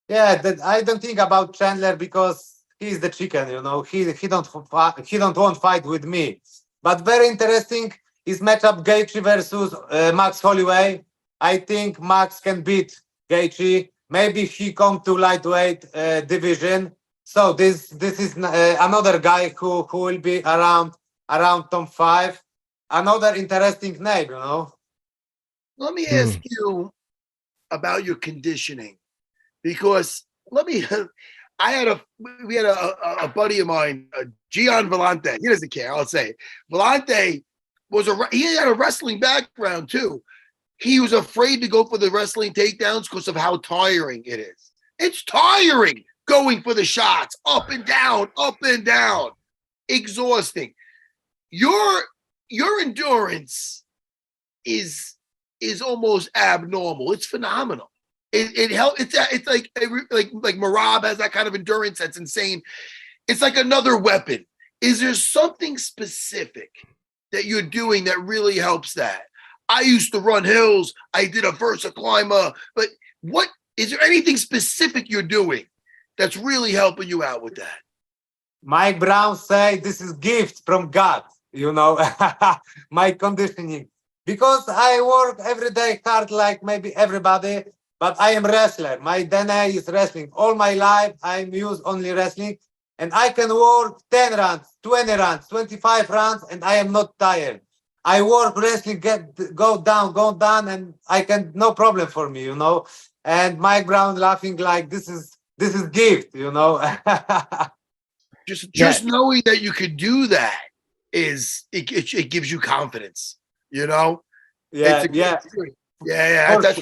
Yeah, I don't think about Chandler because he's the chicken, He don't want fight with me. But very interesting is matchup Gaethje versus Max Holloway. I think Max can beat Gaethje. Maybe he come to lightweight division. So this is another guy who will be around top 5. Another interesting name, Let me ask you about your conditioning, because we had a buddy of mine, Gian Vellante. He doesn't care. I'll say it. Vellante he had a wrestling background too. He was afraid to go for the wrestling takedowns because of how tiring it is. It's tiring going for the shots up and down, exhausting. Your endurance is almost abnormal. It's phenomenal. It helps. It's like Marab has that kind of endurance. That's insane. It's like another weapon. Is there something specific that you're doing that really helps that? I used to run hills. I did a Versa climber. But what is there anything specific you're doing that's really helping you out with that? Mike Brown say this is gift from God, my conditioning. Because I work every day hard like maybe everybody, but I am wrestler. My DNA is wrestling. All my life I'm used only wrestling. And I can work 10 rounds, 20 rounds, 25 rounds, and I am not tired. I work wrestling, go down, and I can, no problem for me, And Mike Brown laughing like this is gift, Just knowing that you could do that it gives you confidence, Yeah. That's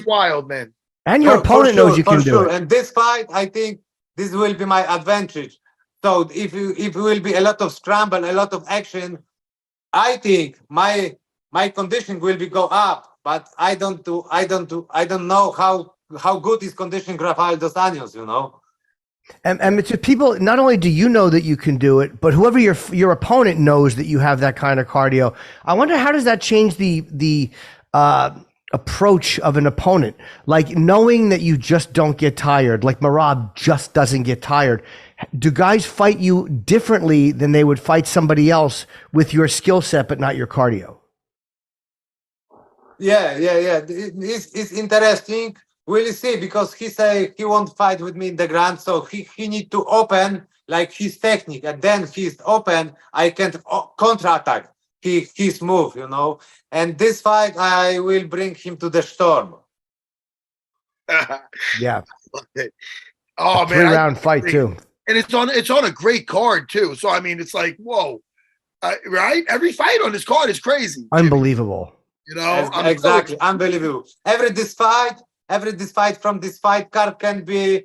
wild, man. And your opponent knows you can do it. And this fight, I think this will be my advantage. So if it will be a lot of scramble, a lot of action, I think my conditioning will be go up. But I don't know how good is conditioning Rafael Dos Anjos, And to people, not only do you know that you can do it, but whoever your opponent knows that you have that kind of cardio. I wonder, how does that change the approach of an opponent, like knowing that you just don't get tired, like Marab just doesn't get tired. Do guys fight you differently than they would fight somebody else with your skill set but not your cardio? Yeah. It's interesting. We'll see, because he say he won't fight with me in the ground, so he need to open like his technique, and then he's open. I can counterattack his move, And this fight, I will bring him to the storm. Yeah. Oh, man. 3-round fight too. And it's on a great card too. So I mean, it's like, whoa, right? Every fight on this card is crazy. Unbelievable. Exactly, unbelievable. Every this fight from this fight card can be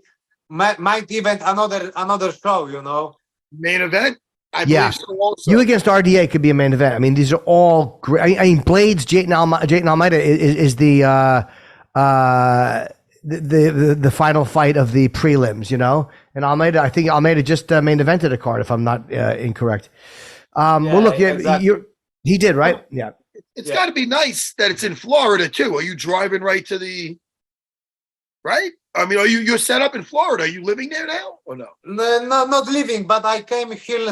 might even another show. Main event. I believe so also. You against RDA could be a main event. I mean, these are all great. I mean, Blades, Jayden Almeida is the final fight of the prelims, And Almeida, I think Almeida just main evented a card, if I'm not incorrect. Well, look, exactly. He did, right? Yeah. It's got to be nice that it's in Florida too. Are you driving right to the? Right? I mean, you're set up in Florida? Are you living there now or no? No, not living, but I came here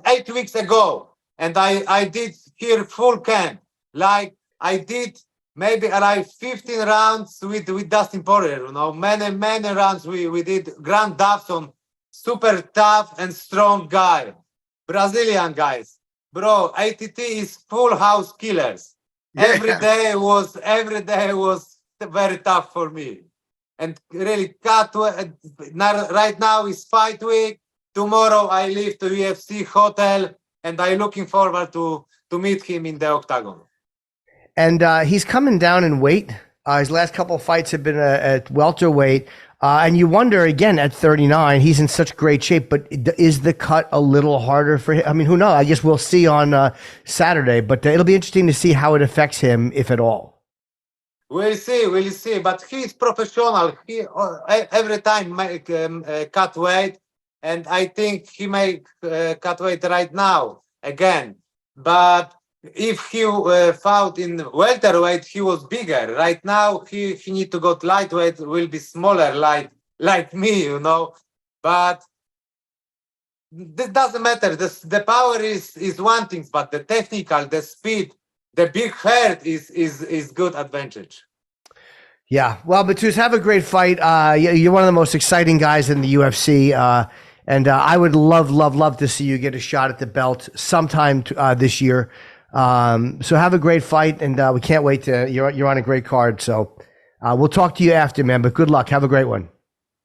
8 weeks ago, and I did here full camp. Like I did maybe around 15 rounds with Dustin Poirier. Many rounds we did. Grant Dawson, super tough and strong guy, Brazilian guys. Bro, ATT is full house killers. Yeah. Every day was very tough for me. And really, right now is fight week. Tomorrow I leave to UFC hotel, and I'm looking forward to meet him in the octagon. And he's coming down in weight. His last couple of fights have been at welterweight. And you wonder, again, at 39, he's in such great shape, but is the cut a little harder for him? I mean, who knows? I guess we'll see on Saturday, but it'll be interesting to see how it affects him, if at all. We'll see. But he's professional. He every time make cut weight, and I think he may cut weight right now again. But if he fought in welterweight, he was bigger. Right now, he need to go to lightweight, will be smaller, like me, But this doesn't matter. The power is one thing, but the technical, the speed, the big head is good advantage. Yeah. Well, Mateusz, have a great fight. You're one of the most exciting guys in the UFC. And I would love to see you get a shot at the belt sometime this year. So have a great fight, and we can't wait you're on a great card. So we'll talk to you after, man, but good luck. Have a great one.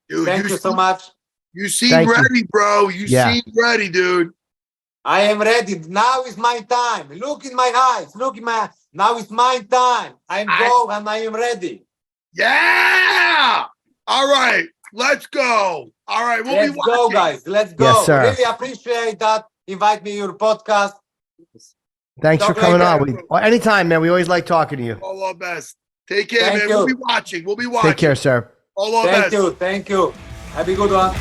Dude, Thank you so much. You seem ready, bro. You seem ready, dude. I am ready. Now is my time. Look in my eyes. Now is my time. and I am ready. Yeah. All right. Let's go. All right. Let's go, guys. Let's go. Yes, sir. Really appreciate that. Invite me to your podcast. Thanks for coming on. Anytime, man. We always like talking to you. All our best. Take care, man. We'll be watching. Take care, sir. All our best. Thank you. Have a good one.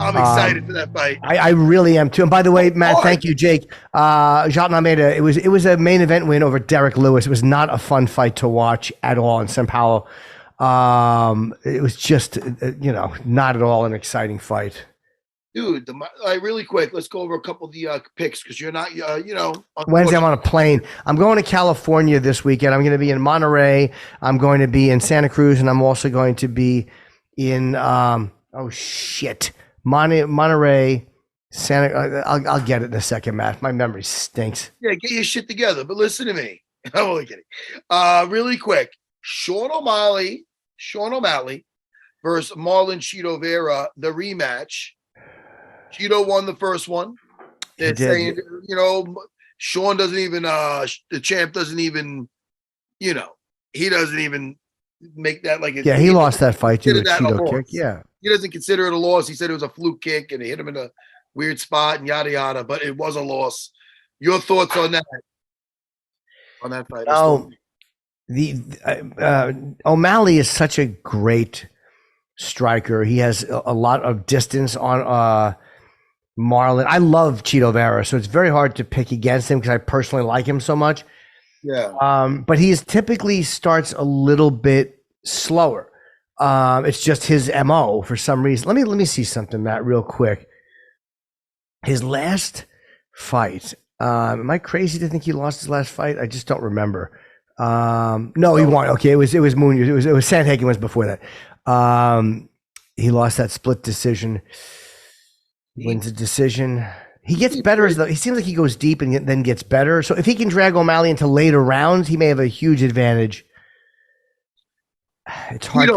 I'm excited for that fight. I really am too. And by the way, Matt, thank you, Jake. Jayden Almeida, it was a main event win over Derek Lewis. It was not a fun fight to watch at all in São Paulo. It was just, not at all an exciting fight. Dude, really quick, let's go over a couple of the picks, because you're not, Wednesday, I'm on a plane. I'm going to California this weekend. I'm going to be in Monterey. I'm going to be in Santa Cruz, and I'm also going to be in, Monterey, Santa. I'll get it in a second, Matt. My memory stinks. Yeah, get your shit together. But listen to me. I'm only kidding. Really quick, Sean O'Malley versus Marlon Chito Vera, the rematch. Chito won the first one. They're saying, Sean doesn't even. The champ doesn't even. He doesn't even make that like. He lost that fight due to a Chito kick. Yeah. He doesn't consider it a loss. He said it was a fluke kick and it hit him in a weird spot and yada yada, but it was a loss. Your thoughts on that? On that fight? Oh, O'Malley is such a great striker. He has a lot of distance on Marlon. I love Cheeto Vera, so it's very hard to pick against him because I personally like him so much. Yeah. But he typically starts a little bit slower. It's just his MO for some reason. Let me see something, Matt, real quick. His last fight. Am I crazy to think he lost his last fight? I just don't remember. No, he won. Okay, it was Moon. It was Sandhagen was before that. He lost that split decision. Wins a decision. He gets better as though he seems like he goes deep and then gets better. So if he can drag O'Malley into later rounds, he may have a huge advantage. It's hard.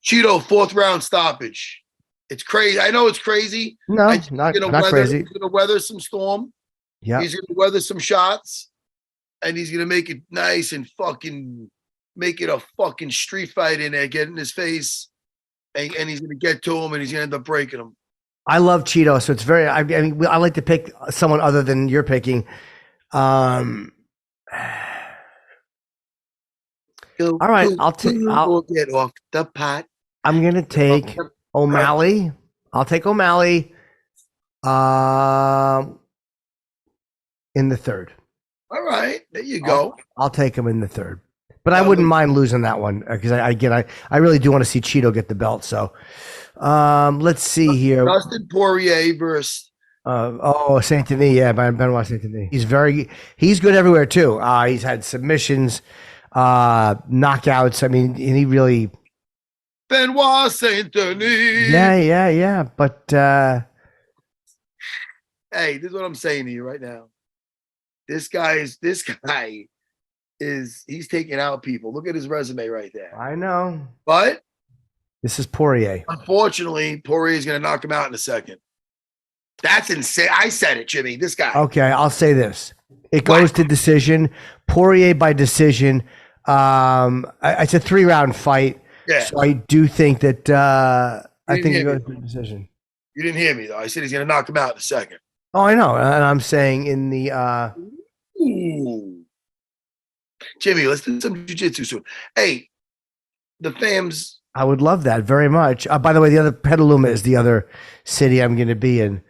Cheeto, 4th round stoppage. It's crazy. I know it's crazy. No, not crazy. He's gonna weather some storm. Yeah, he's gonna weather some shots, and he's gonna make it nice and fucking make it a fucking street fight in there, get in his face, and he's gonna get to him, and he's gonna end up breaking him. I love Cheeto, so it's very. I mean, I like to pick someone other than you're picking. All right, I'll get off the pot. I'm gonna take O'Malley. I'll take O'Malley. In the 3rd. All right, there you go. I'll take him in the 3rd, but I wouldn't mind losing that one because I really do want to see Cheeto get the belt. So, let's see here. Dustin Poirier versus. Saint Denis, yeah, Benoit Saint Denis. He's good everywhere too. He's had submissions, knockouts. I mean, and he really. Benoit Saint Denis. Yeah. But hey, this is what I'm saying to you right now. This guy is he's taking out people. Look at his resume right there. I know. But this is Poirier. Unfortunately, Poirier is going to knock him out in a second. That's insane. I said it, Jimmy. This guy. Okay, I'll say this. It goes to decision. Poirier by decision. It's a 3-round fight. Yeah. So I do think that I think it goes to decision. You didn't hear me though. I said he's going to knock him out in a second. Oh, I know. And I'm saying in the Ooh. Jimmy, let's do some jiu-jitsu soon. Hey, the fams. I would love that very much. By the way, the other Petaluma is the other city I'm going to be in.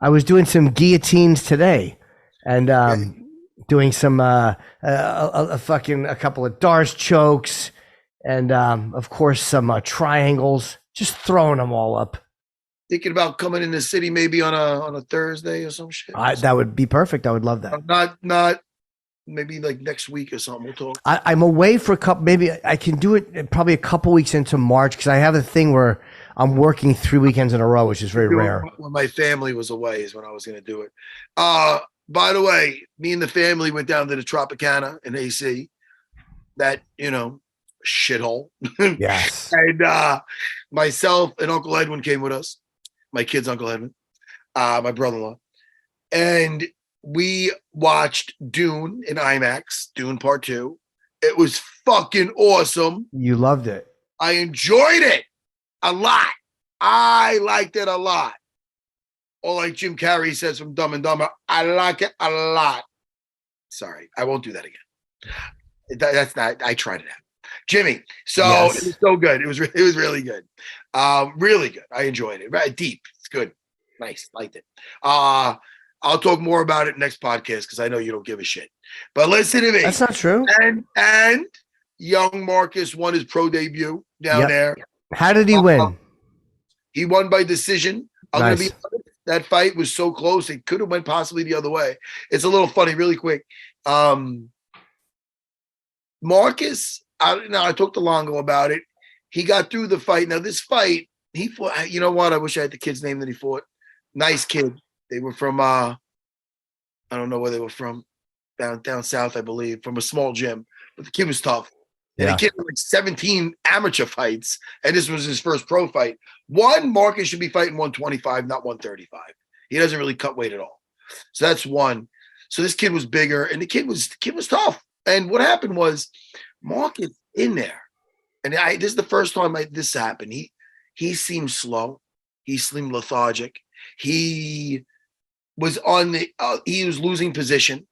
I was doing some guillotines today and doing some a couple of Darce chokes and of course some triangles, just throwing them all up. Thinking about coming in the city maybe on a Thursday or some shit. That would be perfect. I would love that. Not maybe like next week or something. We'll talk. I'm away for a couple. Maybe I can do it probably a couple weeks into March because I have a thing where I'm working 3 weekends in a row, which is very rare. When my family was away is when I was going to do it. By the way, me and the family went down to the Tropicana in AC. That shithole. Yes. And myself and Uncle Edwin came with us. My kid's Uncle Edwin, my brother-in-law. And we watched Dune in IMAX, Dune Part 2. It was fucking awesome. You loved it. I enjoyed it a lot. I liked it a lot. Or like Jim Carrey says from Dumb and Dumber, I like it a lot. Sorry, I won't do that again. That's not, I tried it out. Jimmy, so Yes. It was so good. It was really good. Really good. I enjoyed it. Right, deep. It's good. Nice. Liked it. I'll talk more about it next podcast because I know you don't give a shit. But listen to me. That's not true. And young Marcus won his pro debut down there. How did he win? He won by decision. I'm Nice. gonna be honest, that fight was so close. It could have went possibly the other way. It's a little funny, really quick. Marcus, I talked to Longo about it. He got through the fight. Now this fight, he fought. You know what? I wish I had the kid's name that he fought. Nice kid. They were from I don't know where they were from. Down south, I believe, from a small gym. But the kid was tough. And the kid had like 17 amateur fights, and this was his first pro fight. Marcus should be fighting 125, not 135. He doesn't really cut weight at all. So that's one. So this kid was bigger, and the kid was tough. And what happened was Marcus in there, and this is the first time this happened. He seemed slow. He seemed lethargic. He was he was losing position.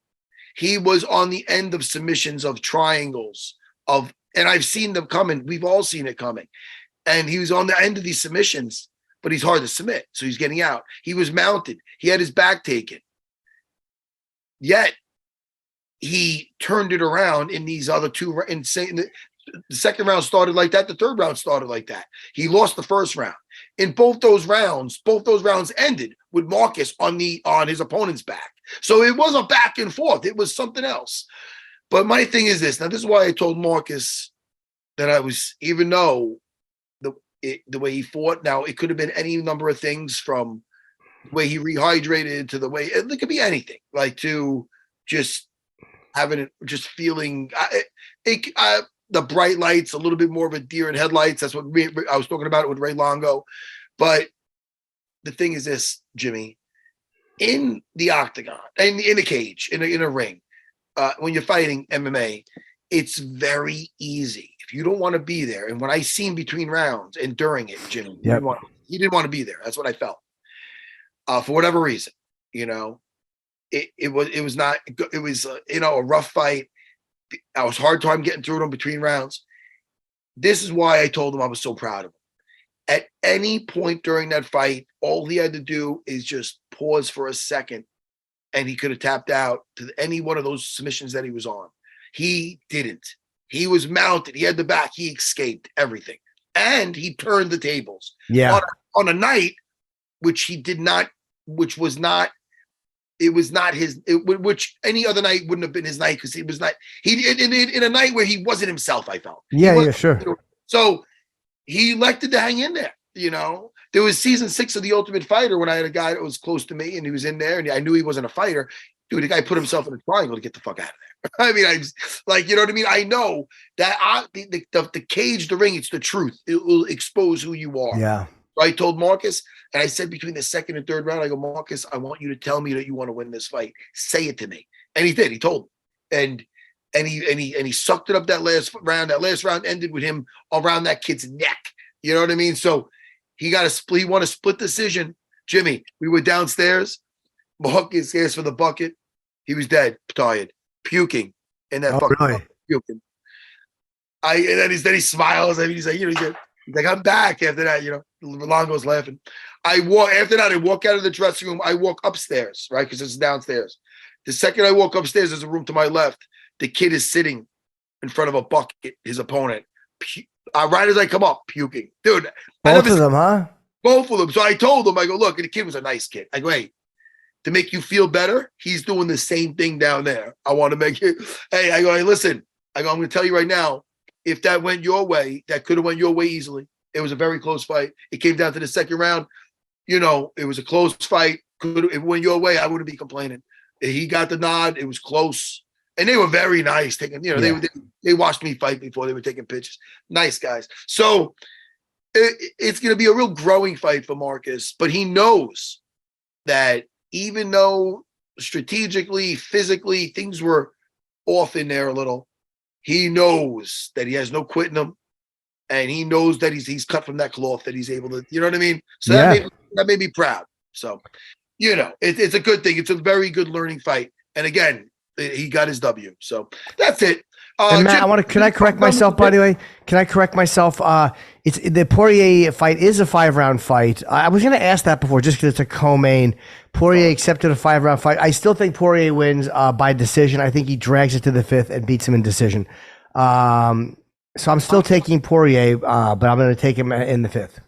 He was on the end of submissions, of triangles, and I've seen them coming. We've all seen it coming. and he was on the end of these submissions, but he's hard to submit, so he's getting out. He was mounted. He had his back taken. Yet he turned it around in these other two. The second round started like that. The third round started like that. He lost the first round. In both those rounds ended with Marcus on his opponent's back. So it was a back and forth. It was something else. But my thing is this. Now, this is why I told Marcus that I was, even though the way he fought, now it could have been any number of things, from the way he rehydrated to the way, it could be anything, like to just feeling the bright lights, a little bit more of a deer in headlights. That's what I was talking about it with Ray Longo. But the thing is this, Jimmy, in the octagon, in a cage, in a ring, when you're fighting MMA, it's very easy. If you don't want to be there, and when I seen between rounds and during it, Jimmy, he didn't want to be there. That's what I felt. For whatever reason, it was a rough fight. I was hard time getting through them between rounds. This is why I told him I was so proud of him. At any point during that fight, all he had to do is just pause for a second, and he could have tapped out to any one of those submissions that he was on. He didn't. He was mounted. He had the back. He escaped everything. And he turned the tables. Yeah. On a night, which was not his, which any other night wouldn't have been his night, because he was not, in a night where he wasn't himself, I felt. Yeah, sure. So he elected to hang in there, There was season 6 of The Ultimate Fighter when I had a guy that was close to me and he was in there and I knew he wasn't a fighter. Dude, the guy put himself in a triangle to get the fuck out of there. I mean, I was like, you know what I mean? I know that the cage, the ring, it's the truth. It will expose who you are. Yeah. So I told Marcus, and I said between the second and third round, I go, Marcus, I want you to tell me that you want to win this fight. Say it to me. And he did. He told me. And he sucked it up that last round. That last round ended with him around that kid's neck. You know what I mean? So he won a split decision. Jimmy, we were downstairs. Marcus asked for the bucket. He was dead, tired, puking in that fucking really? bucket, puking. And then he smiles. I mean, he's like, I'm back after that, Longo's laughing. After that, I walk out of the dressing room. I walk upstairs, right? Because it's downstairs. The second I walk upstairs, there's a room to my left. The kid is sitting in front of a bucket, his opponent. Right as I come up, puking. Dude. Both of them, huh? Both of them. So I told him, I go, look, and the kid was a nice kid. I go, hey, to make you feel better, he's doing the same thing down there. I want to make you, hey, I go, hey, listen. I go, I'm going to tell you right now, if that went your way, that could have went your way easily. It was a very close fight. It came down to the second round. It was a close fight. If it went your way, I wouldn't be complaining. He got the nod. It was close. And they were very nice. They watched me fight before. They were taking pictures. Nice guys. So it's going to be a real growing fight for Marcus. But he knows that even though strategically, physically, things were off in there a little, he knows that he has no quit in him, and he knows that he's cut from that cloth, that he's able to, you know what I mean? So that made me proud. So, it's a good thing. It's a very good learning fight. And again, he got his W. So that's it. And Matt, can I correct myself, by the way? Can I correct myself? It's the Poirier fight is a 5-round fight. I was going to ask that before, just because it's a co-main. Poirier accepted a 5-round fight. I still think Poirier wins by decision. I think he drags it to the 5th and beats him in decision. So I'm still taking Poirier, but I'm going to take him in the 5th.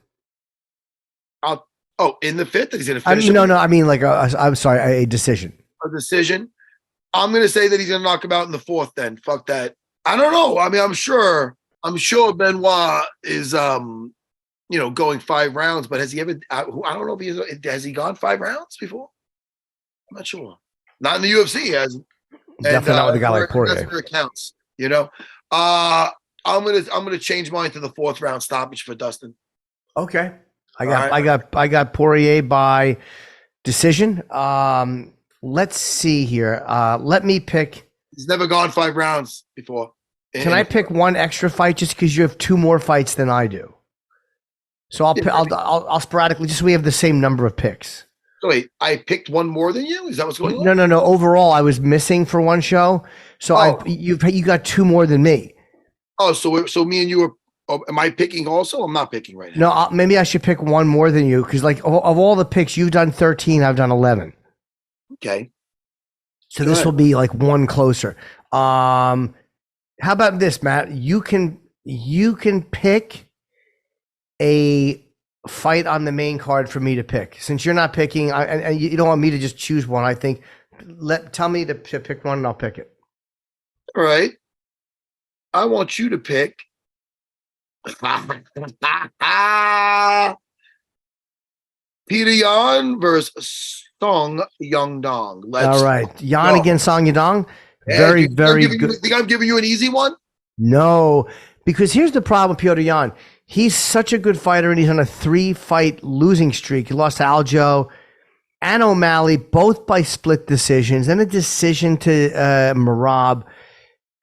In the 5th? He's going to finish him? No. I mean, I'm sorry, a decision. A decision? I'm going to say that he's going to knock him out in the 4th then. Fuck that. I don't know. I mean, I'm sure Benoit is, going 5 rounds, but has he ever, I don't know if has he gone 5 rounds before? I'm not sure. Not in the UFC, he hasn't. Definitely not with a guy like Poirier. That's where it counts, I'm gonna change mine to the 4th round stoppage for Dustin. Okay. I got Poirier by decision. Let's see here. Let me pick. He's never gone 5 rounds before. Can I pick one extra fight just because you have 2 more fights than I do? So I'll sporadically, just so we have the same number of picks. So wait, I picked one more than you? Is that what's going on? No. Overall, I was missing for one show. So you got 2 more than me. Oh, so me and you Oh, am I picking also? I'm not picking right now. No, maybe I should pick one more than you because, like, of all the picks, you've done 13, I've done 11. Okay. So Go this ahead. will be like one closer. How about this, Matt? You can pick a fight on the main card for me to pick. Since you're not picking, and you don't want me to just choose one, I think tell me to pick one and I'll pick it. All right. I want you to pick. Peter Yan versus Song Yongdong. All right, Yan go. against Song Yadong. Yeah, Very, very good. good. Think I'm giving you an easy one? No, because here's the problem with Petr Yan. He's such a good fighter, and he's on a 3-fight losing streak. He lost to Aljo and O'Malley, both by split decisions, and a decision to Merab.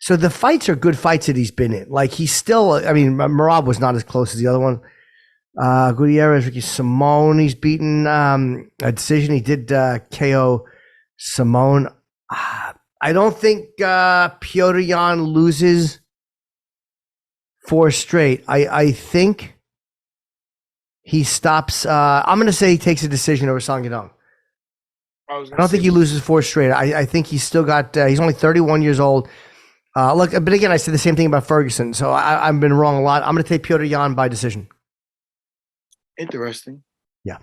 So the fights are good fights that he's been in. Like, he's still, I mean, Merab was not as close as the other one. Gutierrez, Ricky Simone, he's beaten a decision. He did KO Simone. I don't think Petr Yan loses 4 straight. I think he stops. I'm going to say he takes a decision over Song Yadong. I don't think he loses 4 straight. I think he's still got. He's only 31 years old. Look, but again, I said the same thing about Ferguson, so I've been wrong a lot. I'm going to take Petr Yan by decision. Interesting. Yeah.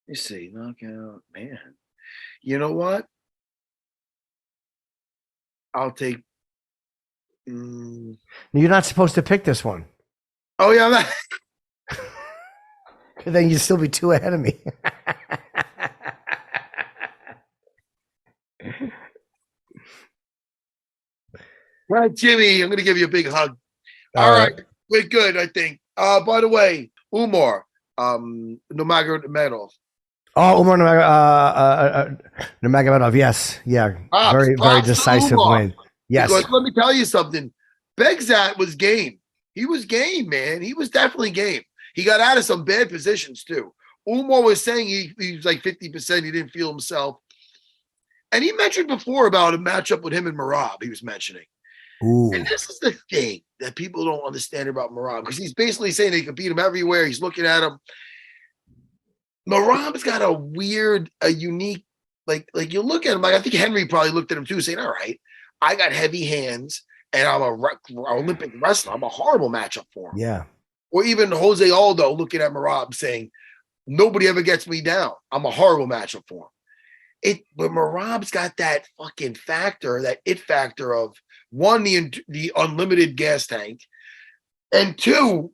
You see, knockout, man. You know what? I'll take. You're not supposed to pick this one. Oh yeah, I'm not. Then you'd still be 2 ahead of me. All right, Jimmy, I'm going to give you a big hug. All right. We're good, I think. By the way, Umar, Nurmagomedov. Oh, Umar Nurmagomedov, yes. Yeah, very decisive win. Yes. Because let me tell you something. Begzat was game. He was game, man. He was definitely game. He got out of some bad positions, too. Umar was saying he was like 50%. He didn't feel himself. And he mentioned before about a matchup with him and Merab, he was mentioning. Ooh. And this is the thing that people don't understand about Merab, because he's basically saying they can beat him everywhere. He's looking at him. Merab's got a unique, like you look at him, like I think Henry probably looked at him too, saying, all right, I got heavy hands and I'm a Olympic wrestler. I'm a horrible matchup for him. Yeah. Or even Jose Aldo looking at Merab saying, nobody ever gets me down. I'm a horrible matchup for him. But Merab's got that fucking factor, that it factor of, one, the unlimited gas tank, and 2,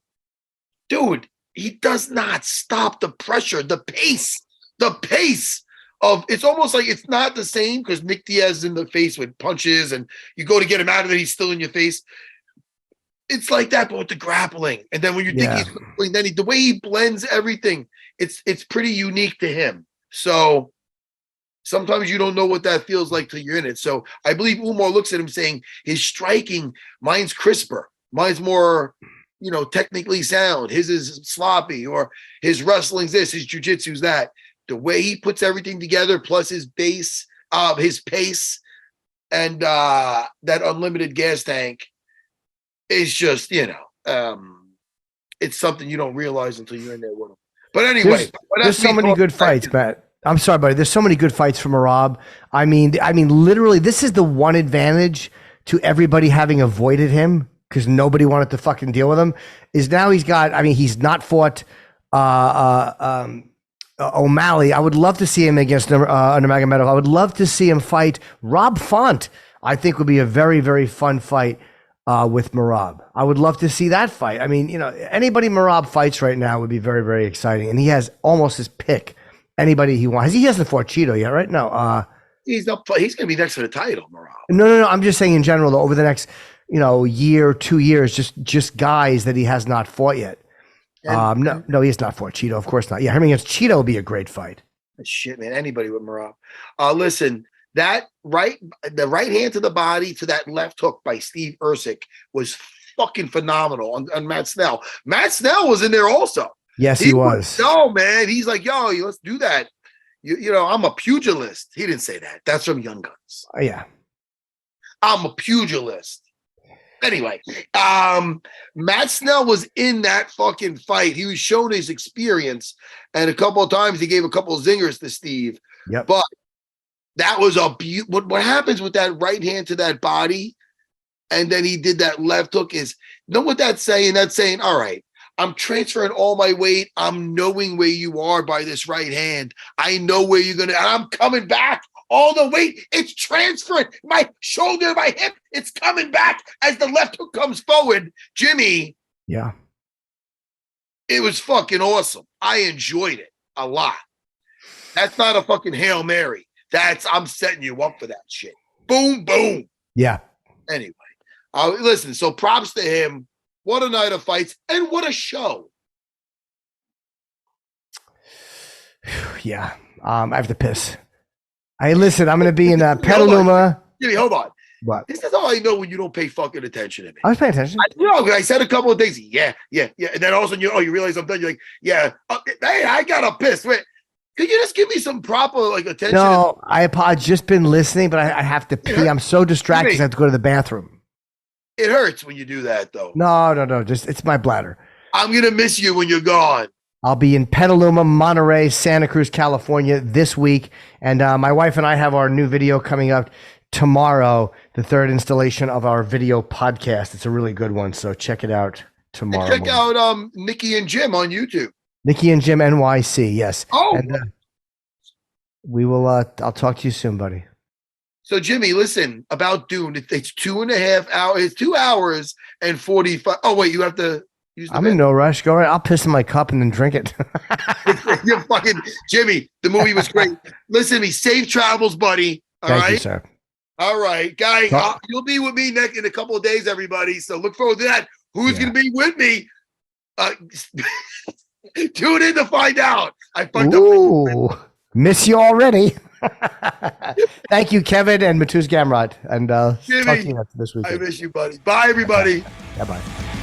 dude, he does not stop the pressure, the pace of, it's almost like it's not the same because Nick Diaz is in the face with punches and you go to get him out of there, he's still in your face. It's like that, but with the grappling. And then when you think he's grappling, then the way he blends everything, it's pretty unique to him. So sometimes you don't know what that feels like till you're in it. So I believe Umar looks at him saying his striking, mine's crisper. Mine's more, technically sound. His is sloppy, or his wrestling's this, his jiu-jitsu's that. The way he puts everything together, plus his base, his pace, and that unlimited gas tank is just, it's something you don't realize until you're in there with him. But anyway, there's so many good fights, Matt. I'm sorry, buddy. There's so many good fights from Merab. I mean, literally, this is the one advantage to everybody having avoided him because nobody wanted to fucking deal with him. Is now he's got. He's not fought O'Malley. I would love to see him against Nurmagomedov. I would love to see him fight Rob Font. I think would be a very, very fun fight with Merab. I would love to see that fight. Anybody Merab fights right now would be very, very exciting, and he has almost his pick. Anybody he wants. He hasn't fought Cheeto yet, right? No. He's up. He's going to be next to the title, Merab. No. I'm just saying in general, though, over the next, year, 2 years, just guys that he has not fought yet. No, he has not fought Cheeto. Of course not. Yeah, him against Cheeto would be a great fight. Shit, man. Anybody with Merab. Listen, the right hand to the body to that left hook by Steve Ercik was fucking phenomenal on Matt Snell. Matt Snell was in there also. Yes, he was. No, man. He's like, yo, let's do that. I'm a pugilist. He didn't say that. That's from Young Guns. Yeah. I'm a pugilist. Anyway, Matt Snell was in that fucking fight. He was showing his experience, and a couple of times he gave a couple of zingers to Steve. Yep. But that was a what happens with that right hand to that body, and then he did that left hook is, you know what that's saying? That's saying, all right, I'm transferring all my weight. I'm knowing where you are by this right hand. I know where you're going to, and I'm coming back. All the weight, it's transferring. My shoulder, my hip, it's coming back as the left hook comes forward. Jimmy. Yeah. It was fucking awesome. I enjoyed it a lot. That's not a fucking Hail Mary. I'm setting you up for that shit. Boom, boom. Yeah. Anyway, listen, so props to him. What a night of fights and what a show. Yeah. I have to piss. Hey, listen, I'm going to be in Petaluma. Jimmy, hold on. What? This is how I know when you don't pay fucking attention to me. I was paying attention. I said a couple of things. Yeah. And then all of a sudden, you realize I'm done. You're like, yeah. Hey, I got to piss. Wait, could you just give me some proper attention? No, I've just been listening, but I have to pee. I'm so distracted because I have to go to the bathroom. It hurts when you do that, though. No. Just it's my bladder. I'm going to miss you when you're gone. I'll be in Petaluma, Monterey, Santa Cruz, California this week. And my wife and I have our new video coming up tomorrow, the third installation of our video podcast. It's a really good one. So check it out tomorrow. And check out Nikki and Jim on YouTube. Nikki and Jim NYC. Yes. Oh, and, we will. I'll talk to you soon, buddy. So Jimmy, listen about Dune. It's 2.5 hours. It's 2 hours and 45. Oh, wait, you have to. I'm in no rush. Go right. I'll piss in my cup and then drink it. You're fucking Jimmy. The movie was great. Listen to me. Safe travels, buddy. All right, Thank you, sir. All right, guys. You'll be with me next in a couple of days, everybody. So look forward to that. Who's going to be with me? Tune in to find out. I fucked up. Miss you already. Thank you, Kevin and Mateusz Gamrot. And Jimmy, talk to you this week. I miss you, buddy. Bye, everybody. Bye-bye.